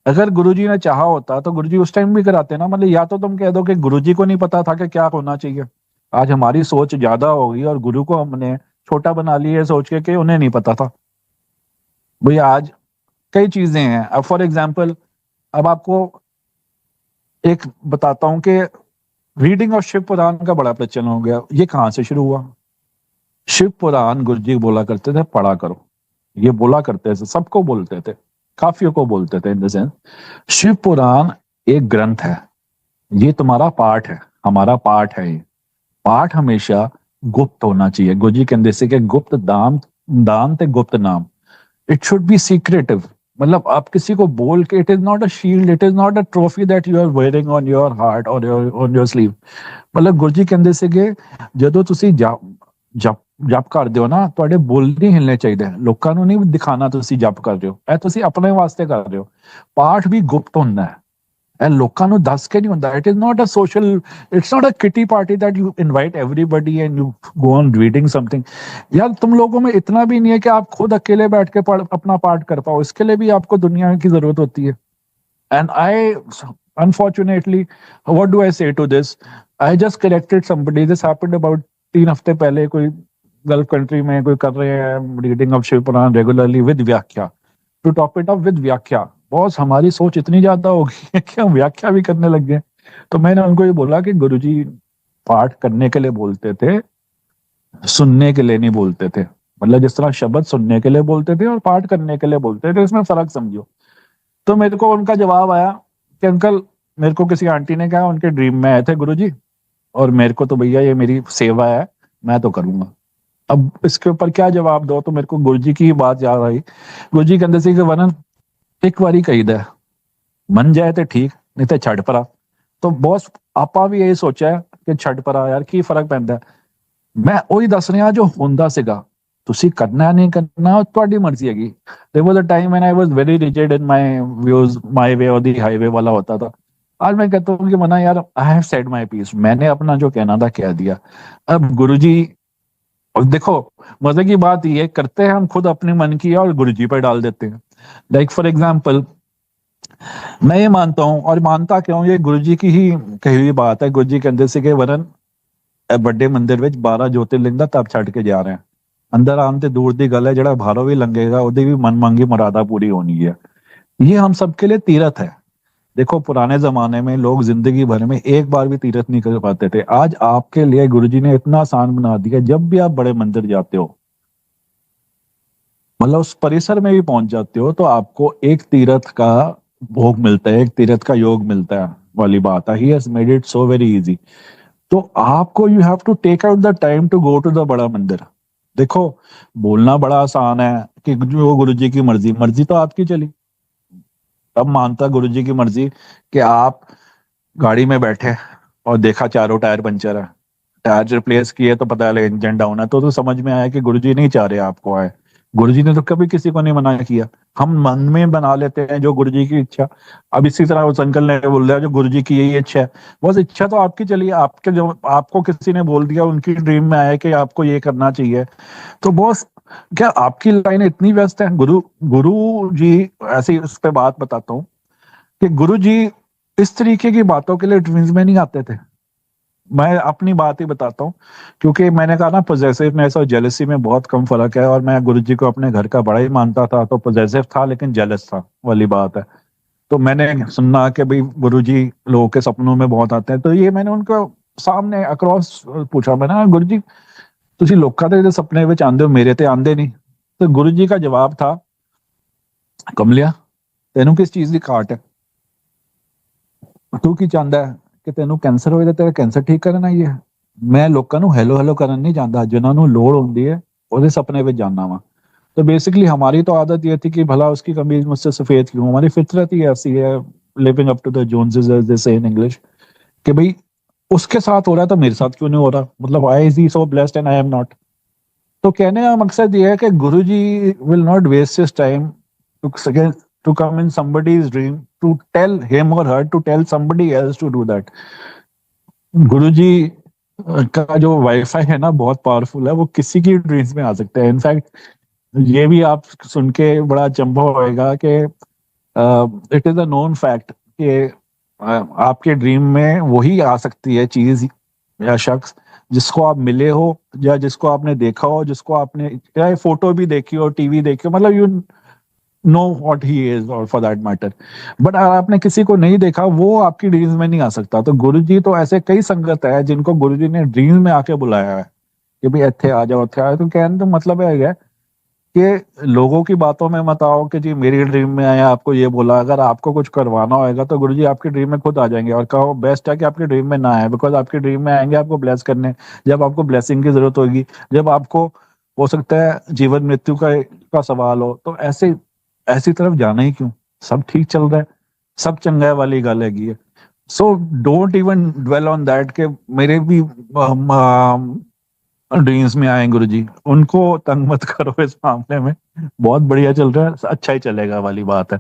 अगर गुरुजी ने चाहा होता तो गुरुजी उस टाइम भी कराते ना। मतलब या तो तुम कह दो कि गुरुजी को नहीं पता था कि क्या होना चाहिए, आज हमारी सोच ज्यादा होगी और गुरु को हमने छोटा बना लिया है सोच के कि उन्हें नहीं पता था। भाई आज कई चीजें हैं। अब फॉर एग्जाम्पल, अब आपको एक बताता हूं कि रीडिंग ऑफ शिव पुराण का बड़ा प्रचलन हो गया। ये कहाँ से शुरू हुआ? शिव पुराण गुरु जी बोला करते थे पढ़ा करो, ये बोला करते थे, सबको बोलते थे, काफियों को बोलते थे। इन द सेंस शिव पुराण एक ग्रंथ है, ये तुम्हारा पाठ है, हमारा पाठ है। ये पाठ हमेशा गुप्त होना चाहिए। गुरु जी कहते से कि गुप्त दाम दान ते गुप्त नाम, इट शुड बी सीक्रेटिव। मतलब आप किसी को बोल के, it is not a shield, it is not a trophy that you are wearing on your heart और ऑन योर स्लीव। मतलब गुरु जी ਕਹਿੰਦੇ ਸੀਗੇ ਜਦੋਂ ਤੁਸੀਂ ਜਪ ਕਰਦੇ ਹੋ ਨਾ, ਤੁਹਾਡੇ ਬੁੱਲ ਨਹੀਂ ਹਿਲਣੇ ਚਾਹੀਦੇ, ਲੋਕਾਂ ਨੂੰ ਨਹੀਂ ਦਿਖਾਣਾ ਤੁਸੀਂ ਜਪ ਕਰ ਰਹੇ ਹੋ, ਇਹ ਤੁਸੀਂ ਆਪਣੇ ਵਾਸਤੇ ਕਰ ਰਹੇ ਹੋ। ਪਾਠ ਵੀ ਗੁਪਤ ਹੁੰਦਾ ਹੈ, ਇਹ ਲੋਕਾਂ ਨੂੰ ਦੱਸ ਕੇ ਨਹੀਂ ਹੁੰਦਾ। It is not a social, it's not a kitty party that you invite everybody and you go on reading something. यार तुम लोगों में इतना भी नहीं है कि आप खुद अकेले बैठ के अपना पाठ कर पाओ, इसके लिए भी आपको दुनिया की जरूरत होती है। And I unfortunately, what do I say to this, I just corrected somebody, this happened about 3 हफ्ते पहले। कोई गल्फ कंट्री में कोई कर रहे हैं reading of Shiv Puran regularly with व्याख्या, to top it up with व्याख्या। बॉस हमारी सोच इतनी ज्यादा हो गई है कि हम व्याख्या भी करने लग गए। तो मैंने उनको ये बोला कि गुरुजी पाठ करने के लिए बोलते थे, सुनने के लिए नहीं बोलते थे। मतलब जिस तरह शब्द सुनने के लिए बोलते थे और पाठ करने के लिए बोलते थे, इसमें फर्क समझो। तो मेरे को उनका जवाब आया कि अंकल, मेरे को किसी आंटी ने कहा उनके ड्रीम में आए थे गुरुजी, और मेरे को तो भैया ये मेरी सेवा है, मैं तो करूंगा। अब इसके ऊपर क्या जवाब दो? तो मेरे को गुरुजी की ही बात याद आई। गुरुजी कहते थे कि वरन एक बारी कहीदा मन जाए तो ठीक, नहीं तो छड़ परा। तो बॉस ਆਪਾਂ ਵੀ ਇਹ ਸੋਚਿਆ ਕਿ ਛੱਡ ਪਰਾ ਯਾਰ ਕੀ ਫਰਕ ਪੈਂਦਾ। ਮੈਂ ਉਹੀ ਦੱਸ ਰਿਹਾ ਜੋ ਹੁੰਦਾ ਸੀਗਾ, ਤੁਸੀਂ ਕਰਨਾ ਨਹੀਂ ਕਰਨਾ ਤੁਹਾਡੀ ਮਰਜ਼ੀ ਹੈਗੀ। There was a time when I was very rigid in my views, my way or the highway वाला होता था। आज मैं कहता हूँ कि मना यार, I have said my piece, मैंने अपना जो कहना था कह दिया। अब गुरुजी, और देखो मजे की बात ये करते हैं हम खुद अपने मन की और गुरुजी पर डाल देते हैं। लाइक फॉर एग्जाम्पल, मैं ये मानता हूं, और मानता क्यों, ये गुरुजी की ही कही हुई बात है। गुरुजी कहते से कि वरन ਵੱਡੇ ਮੰਦਿਰ ਵਿੱਚ 12 ਜੋਤਿਰਲਿੰਗ ਦਾ ਤਪ ਛੱਡ ਕੇ ਜਾ ਰਹੇ ਹਾਂ। ਅੰਦਰ ਆਉਣ ਤੇ ਦੂਰ ਦੀ ਗੱਲ ਹੈ, ਜਿਹੜਾ ਬਾਹਰੋਂ ਵੀ ਲੰਘੇਗਾ ਉਹਦੀ ਵੀ मन मांगी मुरादा पूरी होनी है। ये हम सबके लिए तीर्थ है। देखो पुराने जमाने में लोग जिंदगी भर में एक बार भी तीर्थ नहीं कर पाते थे, आज आपके लिए गुरुजी ने इतना आसान बना दिया। जब भी आप बड़े मंदिर जाते हो, मतलब उस परिसर में भी पहुंच जाते हो, तो आपको एक तीर्थ का भोग मिलता है, एक तीर्थ का योग मिलता है वाली बात है। He has made it so very easy. तो आपको you have to take out the time to go to the बड़ा मंदिर। देखो बोलना बड़ा आसान है कि जो गुरु जी की मर्जी, मर्जी तो आपकी चली। तब मानता गुरु जी की मर्जी कि आप गाड़ी में बैठे और देखा चारों टायर पंचर है, टायर रिप्लेस किए तो पता लगा इंजन डाउन है, तो समझ में आया कि गुरुजी नहीं चाह रहे आपको आए। गुरुजी ने तो कभी किसी को नहीं मना किया। हम मन में बना लेते हैं जो गुरुजी की इच्छा। अब इसी तरह उस अंकल ने बोल दिया जो गुरुजी की यही इच्छा है, बस इच्छा तो आपकी चली। आपके जो आपको किसी ने बोल दिया, उनकी ड्रीम में आया कि आपको ये करना चाहिए, तो बॉस क्या आपकी लाइन इतनी व्यस्त है? गुरु गुरु जी ऐसे ही उस पे बात बताता हूँ कि गुरु जी इस तरीके की बातों के लिए ड्रीम्स में नहीं आते थे। मैं अपनी बात ही बताता हूँ, क्योंकि मैंने कहा ना पॉजेसिवनेस और जेलसी में बहुत कम फर्क है, और मैं गुरुजी को अपने घर का बड़ा ही मानता था, तो पॉजेसिव था लेकिन जेलस था वाली बात है। तो मैंने सुना कि भाई गुरुजी लोगों के सपनों में बहुत आते हैं, तो ये मैंने उनको सामने अक्रॉस पूछा, मैंने गुरुजी ਤੁਸੀਂ ਲੋਕਾਂ ਦੇ ਸੁਪਨੇ ਵਿੱਚ ਆਉਂਦੇ ਹੋ, ਮੇਰੇ ਤੇ ਆਉਂਦੇ ਨਹੀਂ। तो गुरु जी का जवाब था, कमलिया तेनू किस चीज की घाट है? तू की चाहता है कि तेनू कैंसर होए, तेरा कैंसर ठीक करना ही है। मैं लोगों ਨੂੰ हेलो हेलो करन नहीं चाहता, जिन्हों ਨੂੰ लोड़ होंदी है ਉਹਦੇ सपने ਵਿੱਚ जाना वा। तो बेसिकली हमारी तो आदत ये थी कि भला उसकी कमीज मुझसे सफेद क्यों, हमारी फितरत ही ऐसी है, living up to the Joneses as they say in English, कि भाई उसके साथ हो रहा है तो मेरे साथ क्यों नहीं हो रहा, मतलब I is he so blessed and I am not. तो कहने का मकसद ये है कि Guru ji will not waste his time to come in somebody's dream to tell him और her to tell somebody else to do that। गुरु जी का जो वाईफाई है ना बहुत पावरफुल है, वो किसी की ड्रीम्स में आ सकता है। इनफैक्ट ये भी आप सुन के बड़ा अचंभा होएगा कि it is a known fact कि आपके ड्रीम में वही आ सकती है चीज या शख्स जिसको आप मिले हो, या जिसको आपने देखा हो, जिसको आपने चाहे फोटो भी देखी हो, टीवी देखी हो, मतलब you know what he is और फॉर दैट मैटर। बट अगर आपने किसी को नहीं देखा, वो आपकी ड्रीम्स में नहीं आ सकता। तो गुरुजी तो ऐसे कई संगत है जिनको गुरुजी ने ड्रीम्स में आके बुलाया है कि भाई इत्थे आ जाओ, इत्थे आ जाओ। तो कहने तो मतलब है कि लोगों की बातों में मत आओ कि जी मेरी ड्रीम में आया आपको ये बोला। अगर आपको कुछ करवाना होगा तो गुरुजी आपकी ड्रीम में खुद आ जाएंगे, और कहो बेस्ट है कि आपकी ड्रीम में ना आए, बिकॉज आपकी ड्रीम में आएंगे आपको ब्लेस करने, जब आपको ब्लेसिंग की जरूरत होगी, जब आपको हो सकता है जीवन मृत्यु का सवाल हो। तो ऐसी तरफ जाना ही क्यों, सब ठीक चल रहा है, सब चंगा वाली गल हैगी है। So don't even dwell on that के मेरे भी ड्रीम्स में आए गुरुजी, उनको तंग मत करो इस मामले में, बहुत बढ़िया चल रहा है, अच्छा ही चलेगा वाली बात है।